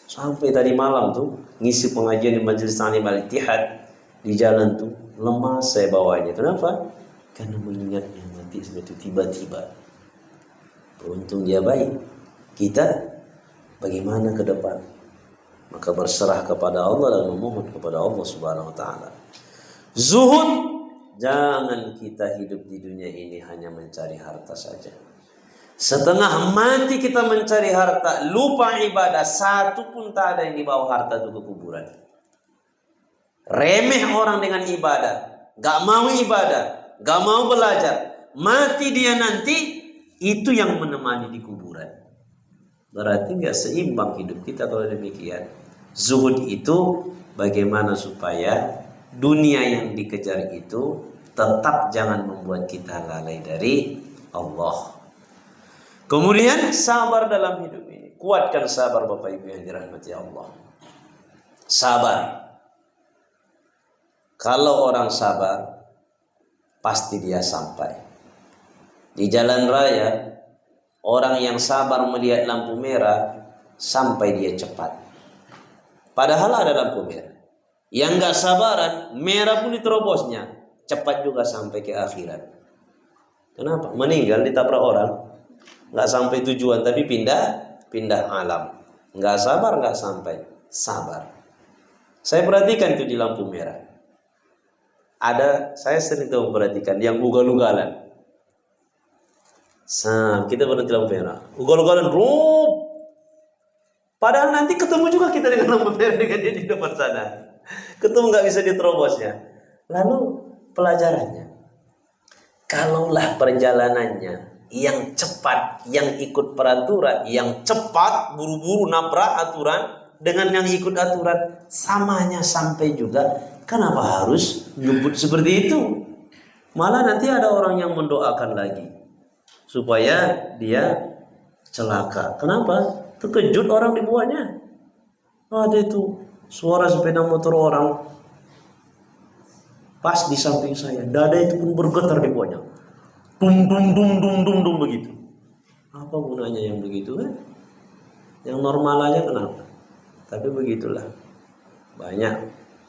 [SPEAKER 2] Sampai tadi malam tuh ngisi pengajian di Majelis Ta'lim Al-Ittihad, di jalan tuh lemas saya bawanya. Kenapa? karena mengingatnya nanti seperti tiba-tiba. Beruntung dia baik. Kita bagaimana ke depan? Maka berserah kepada Allah dan memohon kepada Allah Subhanahu wa taala. Zuhud, jangan kita hidup di dunia ini hanya mencari harta saja. Setengah mati kita mencari harta, lupa ibadah, satu pun tak ada yang dibawa harta itu ke kuburan. Remeh orang dengan ibadah, gak mau ibadah, gak mau belajar, mati dia nanti, itu yang menemani di kuburan. Berarti gak seimbang hidup kita kalau demikian. Zuhud itu bagaimana supaya dunia yang dikejar itu tetap jangan membuat kita lalai dari Allah. Kemudian sabar dalam hidup ini. Kuatkan sabar Bapak Ibu yang dirahmati Allah. Sabar. Kalau orang sabar, pasti dia sampai. Di jalan raya, orang yang sabar melihat lampu merah, sampai dia cepat. Padahal ada lampu merah. Yang gak sabaran, merah pun diterobosnya, cepat juga sampai ke akhirat. Kenapa? Meninggal ditabrak orang. Nggak sampai tujuan tapi pindah alam. Nggak sabar nggak sampai. Sabar. Saya perhatikan itu di lampu merah. Saya sering tuh memperhatikan yang ugal-ugalan. Kita berhenti lampu merah. Ugal-ugalan padahal nanti ketemu juga kita dengan lampu merah dengan dia di depan sana. Ketemu nggak bisa diterobosnya. Lalu pelajarannya. Kalaulah perjalanannya yang cepat, yang ikut peraturan, yang cepat, buru-buru nabrak aturan dengan yang ikut aturan, samanya sampai juga. Kenapa harus ngebut seperti itu? Malah nanti ada orang yang mendoakan lagi supaya dia celaka. Kenapa? Terkejut orang di bawahnya. Ada itu suara sepeda motor orang pas di samping saya, dada itu pun bergetar di bawahnya. Dum begitu. Apa gunanya yang begitu kan? Yang normal aja kenapa? Tapi begitulah. Banyak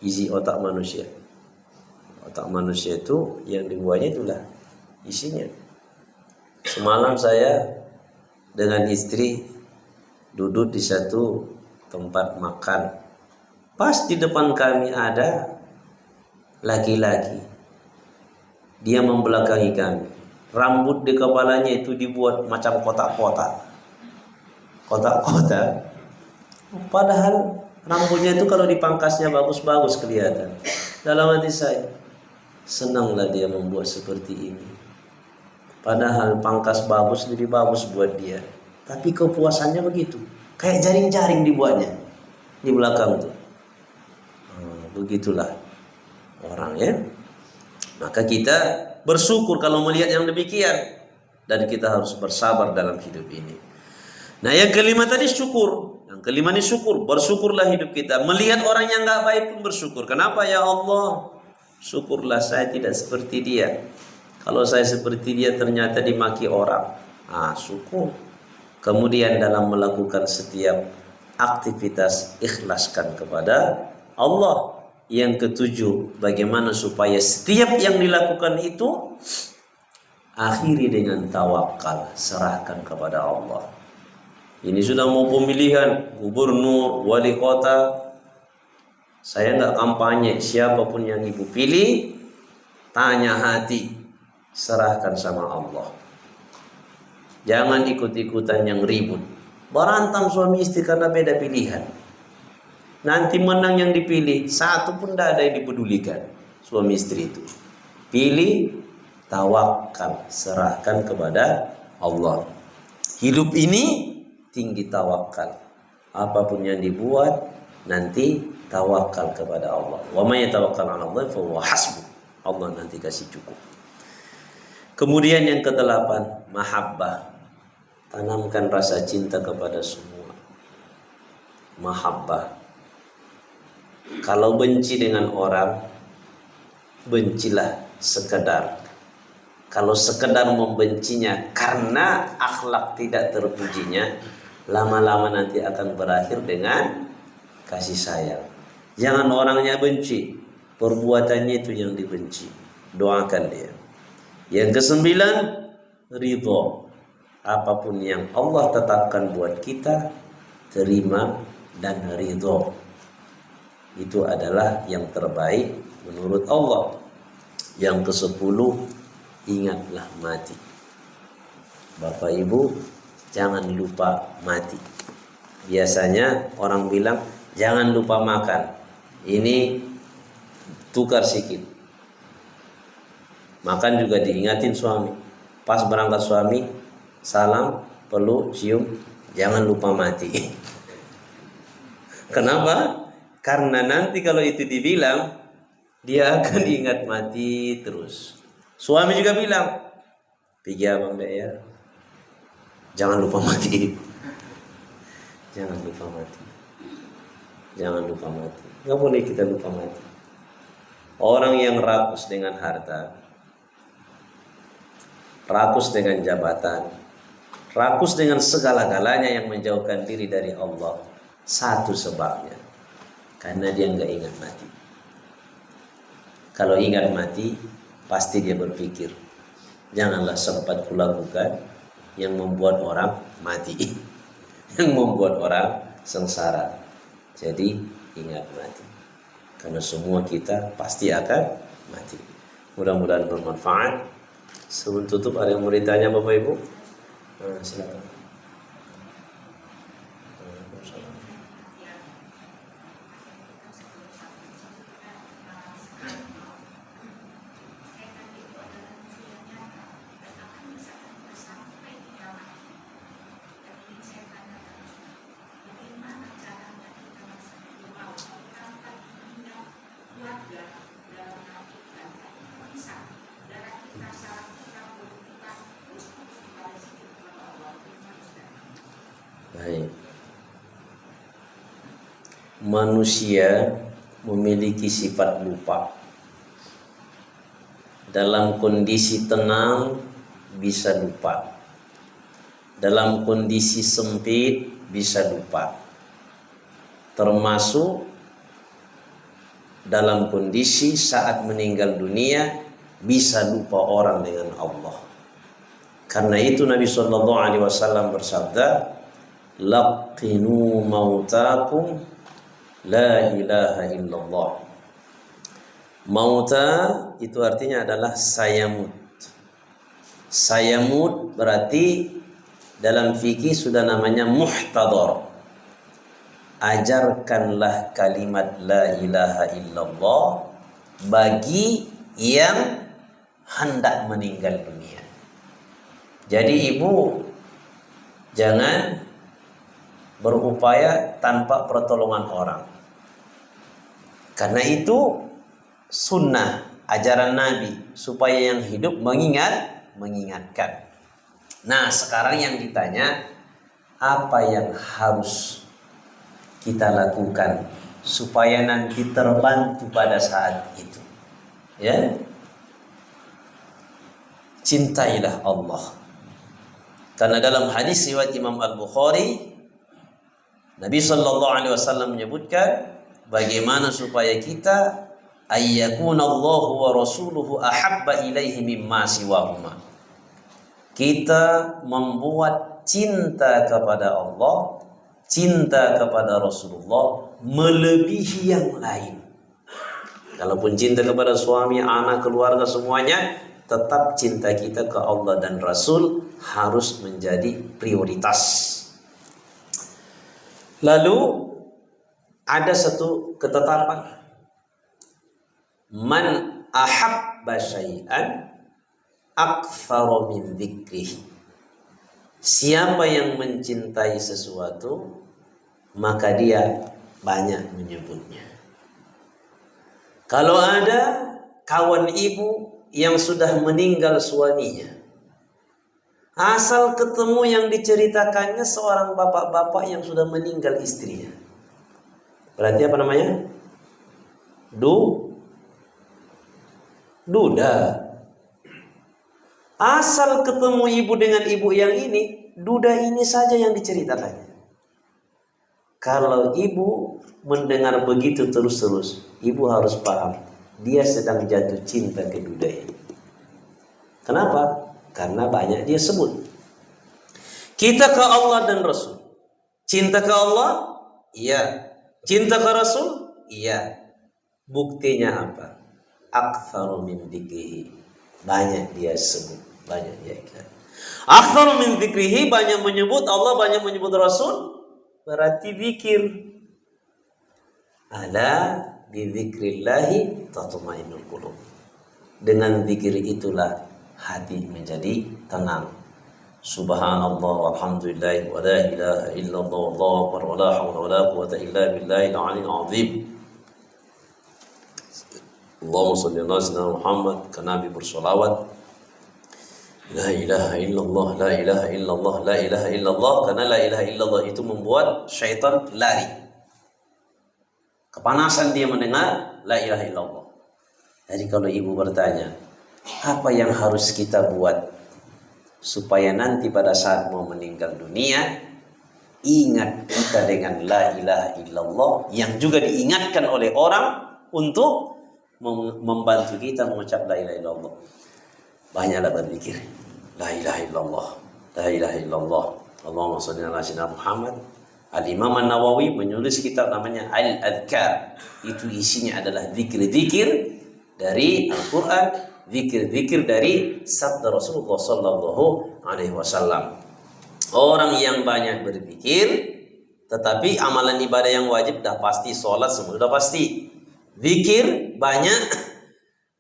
[SPEAKER 2] isi otak manusia. Otak manusia itu yang dibuatnya itulah isinya. Semalam saya dengan istri duduk di satu tempat makan. Pas di depan kami ada laki-laki. Dia membelakangi kami. Rambut di kepalanya itu dibuat macam kotak-kotak. Kotak-kotak. Padahal rambutnya itu kalau dipangkasnya bagus-bagus kelihatan. Dalam hati saya, senanglah dia membuat seperti ini. Padahal pangkas bagus lebih bagus buat dia. Tapi kepuasannya begitu. Kayak jaring-jaring dibuatnya di belakang tuh. Begitulah orang ya. Maka kita bersyukur kalau melihat yang demikian, dan kita harus bersabar dalam hidup ini. Nah, yang kelima tadi syukur. Yang kelima ini syukur. Bersyukurlah hidup kita. Melihat orang yang nggak baik pun bersyukur. Kenapa? Ya Allah, syukurlah saya tidak seperti dia. Kalau saya seperti dia ternyata dimaki orang. Syukur. Kemudian dalam melakukan setiap aktivitas, ikhlaskan kepada Allah. Yang ketujuh, bagaimana supaya setiap yang dilakukan itu akhiri dengan tawakal, serahkan kepada Allah. Ini sudah mau pemilihan gubernur, wali kota, saya nggak kampanye, siapapun yang ibu pilih, tanya hati, serahkan sama Allah. Jangan ikut-ikutan yang ribut, berantem suami istri karena beda pilihan. Nanti menang yang dipilih, satu pun tidak ada yang dipedulikan suami istri itu. Pilih, tawakal, serahkan kepada Allah. Hidup ini tinggi tawakal. Apapun yang dibuat, nanti tawakal kepada Allah. Wa may yatawakkal 'ala Allah fa huwa hasbuh. Allah nanti kasih cukup. Kemudian yang ke-8, mahabbah. Tanamkan rasa cinta kepada semua. Mahabbah. Kalau benci dengan orang, bencilah sekedar. Kalau sekedar membencinya karena akhlak tidak terpujinya, lama-lama nanti akan berakhir dengan kasih sayang. Jangan orangnya benci, perbuatannya itu yang dibenci. Doakan dia. Yang kesembilan, ridho. Apapun yang Allah tetapkan buat kita, terima dan ridho. Itu adalah yang terbaik menurut Allah. Yang kesepuluh, ingatlah mati. Bapak Ibu, jangan lupa mati. Biasanya orang bilang jangan lupa makan. Ini tukar sikit. Makan juga diingatin suami. Pas berangkat suami, salam, peluk, cium, jangan lupa mati. Kenapa? Karena nanti kalau itu dibilang, dia akan ingat mati terus. Suami juga bilang, pergi abang deh ya, jangan lupa mati. Jangan lupa mati. Jangan lupa mati. Gak boleh kita lupa mati. Orang yang rakus dengan harta, rakus dengan jabatan, rakus dengan segala-galanya yang menjauhkan diri dari Allah, satu sebabnya, karena dia nggak ingat mati. Kalau ingat mati, pasti dia berpikir, janganlah sempat kulakukan yang membuat orang mati, yang membuat orang sengsara. Jadi ingat mati, karena semua kita pasti akan mati. Mudah-mudahan bermanfaat. Sebelum tutup, ada yang mau ditanya Bapak Ibu? Silakan. Baik. Manusia memiliki sifat lupa. Dalam kondisi tenang bisa lupa. Dalam kondisi sempit bisa lupa. Termasuk dalam kondisi saat meninggal dunia bisa lupa orang dengan Allah. Karena itu Nabi SAW bersabda, laqinu mautakum la ilaha illallah. Mauta itu artinya adalah sayamut. Sayamut berarti dalam fikih sudah namanya muhtadar. Ajarkanlah kalimat la ilaha illallah bagi yang hendak meninggal dunia. Jadi ibu jangan berupaya tanpa pertolongan orang. Karena itu sunnah ajaran Nabi supaya yang hidup mengingatkan. Nah, sekarang yang ditanya, apa yang harus kita lakukan supaya nanti terbantu pada saat itu? Ya. Cintailah Allah. Karena dalam hadis riwayat Imam Al-Bukhari, Nabi SAW menyebutkan bagaimana supaya kita ayyakuna Allahu wa rasuluhu ahabba ilaihi mimma siwahuma. Kita membuat cinta kepada Allah, cinta kepada Rasulullah melebihi yang lain. Kalaupun cinta kepada suami, anak, keluarga semuanya, tetap cinta kita ke Allah dan Rasul harus menjadi prioritas. Lalu ada satu ketetapan, man ahabba syai'an aktsara min dzikrihi. Siapa yang mencintai sesuatu, maka dia banyak menyebutnya. Kalau ada kawan ibu yang sudah meninggal suaminya, asal ketemu yang diceritakannya seorang bapak-bapak yang sudah meninggal istrinya. Berarti apa namanya? Duda. Asal ketemu ibu dengan ibu yang ini, duda ini saja yang diceritakannya. Kalau ibu mendengar begitu terus-terus, ibu harus paham, dia sedang jatuh cinta ke duda ini. Kenapa? Karena banyak dia sebut. Kita ke Allah dan Rasul. Cinta ke Allah? Iya. Cinta ke Rasul? Iya. Buktinya apa? Aktsaru min dzikrihi. Banyak dia sebut, banyak dia ingat. Aktsaru min dzikrihi, banyak menyebut Allah, banyak menyebut Rasul, berarti zikir. Ala bi dzikrillahi tatma'innul qulub. Dengan zikir itulah hati menjadi tenang. Subhanallah walhamdulillah wa la ilaha illallah wallahu akbar wa la haula wa la quwwata illa billahil aliyyil azim. Allahumma shalli ala sayyidina Muhammad, ke Nabi bersolawat. La ilaha illallah, la ilaha illallah, la ilaha illallah. Karena la ilaha illallah itu membuat syaitan lari. Kepanasan dia mendengar la ilaha illallah. Jadi kalau ibu bertanya, apa yang harus kita buat supaya nanti pada saat mau meninggal dunia, ingat kita dengan la ilaha illallah, yang juga diingatkan oleh orang untuk membantu kita mengucap la ilaha illallah. Banyaklah berzikir. La ilaha illallah, la ilaha illallah. Allahumma shalli ala sayyidina Muhammad. Al-Imam An-Nawawi menulis kitab namanya Al-Adhkar. Itu isinya adalah zikir-zikir dari Al-Qur'an, zikir-zikir dari sabda Rasulullah sallallahu alaihi wasallam. Orang yang banyak berzikir, tetapi amalan ibadah yang wajib dah pasti, sholat semua sudah pasti. Zikir banyak,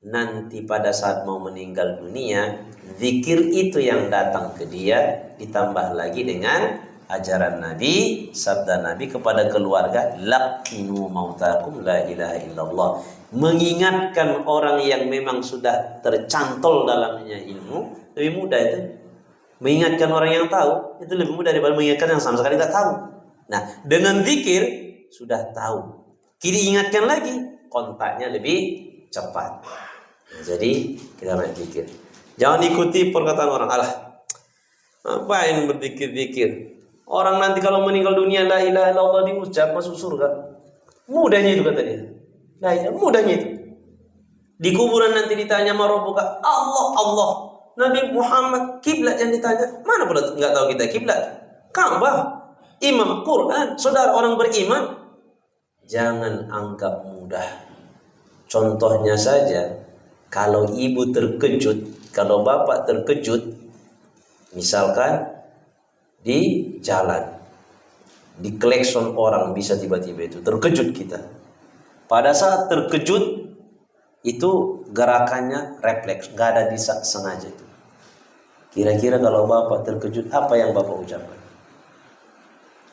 [SPEAKER 2] nanti pada saat mau meninggal dunia, zikir itu yang datang ke dia ditambah lagi dengan ajaran Nabi, sabda Nabi kepada keluarga, laqinu mautakum la ilaha illallah. Mengingatkan orang yang memang sudah tercantol dalamnya ilmu lebih mudah itu. Mengingatkan orang yang tahu itu lebih mudah daripada mengingatkan yang sama sekali tidak tahu. Nah, dengan zikir sudah tahu, kini ingatkan lagi, kontaknya lebih cepat. Nah, jadi kita banyak zikir. Jangan ikuti perkataan orang, alah, ngapain berzikir-zikir? Orang nanti kalau meninggal dunia la ilaha illallah diucap masuk surga. Mudahnya itu kata dia. Nah, mudahnya itu. Di kuburan nanti ditanya marabbuka, Allah, Allah. Nabi Muhammad, kiblat yang ditanya, mana pula enggak tahu kita kiblat? Ka'bah, imam, Quran, saudara orang beriman. Jangan anggap mudah. Contohnya saja, kalau ibu terkejut, kalau bapak terkejut, misalkan di jalan, di klekson orang bisa tiba-tiba itu terkejut kita. Pada saat terkejut itu gerakannya refleks, nggak ada disengaja itu. Kira-kira kalau bapak terkejut, apa yang bapak ucapkan?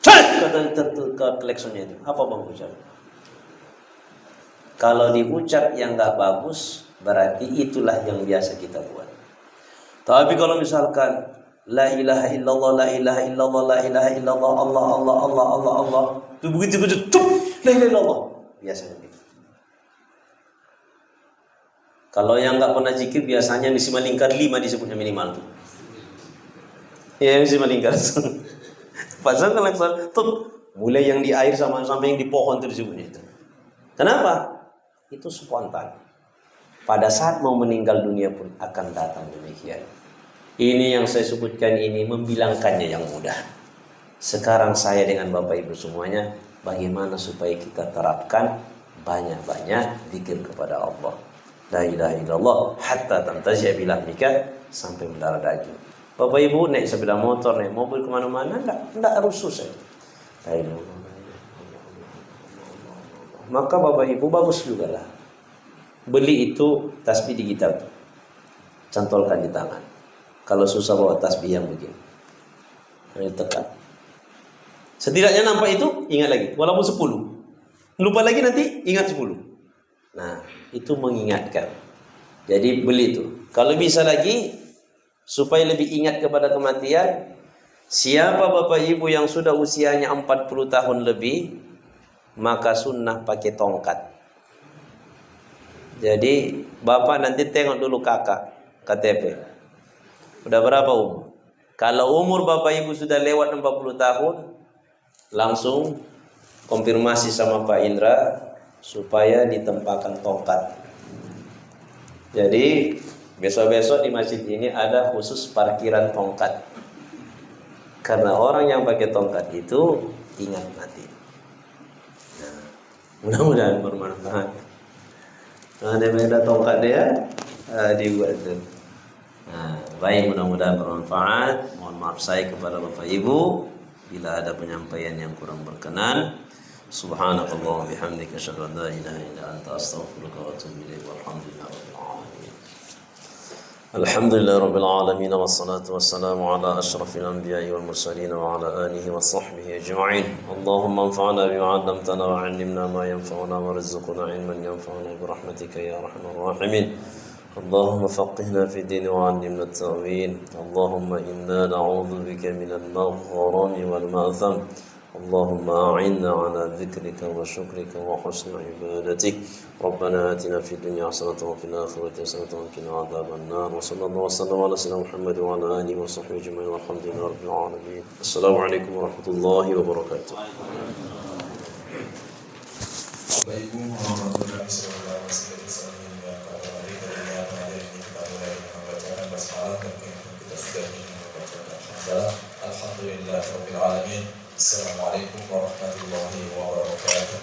[SPEAKER 2] Kata kleksonnya itu, apa bapak ucapkan? Kalau diucap yang nggak bagus, berarti itulah yang biasa kita buat. Tapi kalau misalkan la ilaha illallah, la ilaha illallah, la ilaha illallah, Allah, Allah, Allah, Allah, Allah, itu begitu kejut, la ilaha illallah, biasanya gitu. Kalau yang nggak pernah zikir, biasanya misi melingkar 5 disebutnya minimal tuh. Ya, misi melingkar. Pasal kalau tuh mulai yang di air sampai yang di pohon itu disebutnya itu. Kenapa? Itu spontan. Pada saat mau meninggal dunia pun akan datang demikian. Ini yang saya sebutkan ini membilangkannya yang mudah. Sekarang saya dengan Bapak Ibu semuanya, bagaimana supaya kita terapkan banyak-banyak zikir kepada Allah. La ilaha illallah hatta tantazi'a bilahmika, sampai mendarah daging. Bapak Ibu naik sepeda motor, naik mobil kemana-mana, enggak harus susah. La ilaha illallah. Maka Bapak Ibu bagus juga lah, beli itu tasbih digital, cantolkan di tangan. Kalau susah bawa tasbih yang begini, tekan. Setidaknya nampak itu, ingat lagi, walaupun 10. Lupa lagi nanti, ingat 10. Nah, itu mengingatkan. Jadi beli itu. Kalau bisa lagi, supaya lebih ingat kepada kematian, siapa Bapak Ibu yang sudah usianya 40 tahun lebih, maka sunnah pakai tongkat. Jadi bapak nanti tengok dulu kakak KTP. Udah berapa umur? Kalau umur bapak ibu sudah lewat 40 tahun, langsung konfirmasi sama Pak Indra supaya ditempatkan tongkat. Jadi Besok-besok di masjid ini ada khusus parkiran tongkat. Karena orang yang pakai tongkat itu ingat mati. Nah, mudah-mudahan bermanfaat. Nah, ada tongkat dia dibuat itu. Nah, baik, mudah-mudahan bermanfaat. Mohon maaf saya kepada Bapak Ibu bila ada penyampaian yang kurang berkenan. Subhanakallah wa bihamdika asyhadu an la ilaha illa anta astaghfiruka wa atubu ilaik. Walhamdulillahi rabbil alamin. Alhamdulillahi rabbil alamin wassalatu wassalamu ala asyrafil anbiya'i wal mursalin wa ala alihi wa sahbihi ajma'in. Allahumma anfa'na bima 'allamtana wa 'allimna ma yanfa'una warzuqna 'ilman yanfa'una bi rahmatika ya arhamar rahimin. اللهم فقهنا في الدين وعلمنا التأويل. اللهم إنا نعوذ بك من المغرم والمأثم. اللهم أعنا على ذكرك وشكرك وحسن عبادتك. ربنا آتنا في الدنيا حسنة وفي الآخرة حسنة وقنا عذاب النار. وصلى الله وسلم على سيدنا محمد وعلى آله وصحبه أجمعين والحمد لله رب العالمين. السلام عليكم ورحمة الله وبركاته.
[SPEAKER 1] Bapak Ibu, mohon berdoa semoga masing-masing yang pada hari ini kita mulai membacakan basmalah dan kita sudah membacakan alhamdulillah rabbil alamin. Assalamualaikum warahmatullahi wabarakatuh.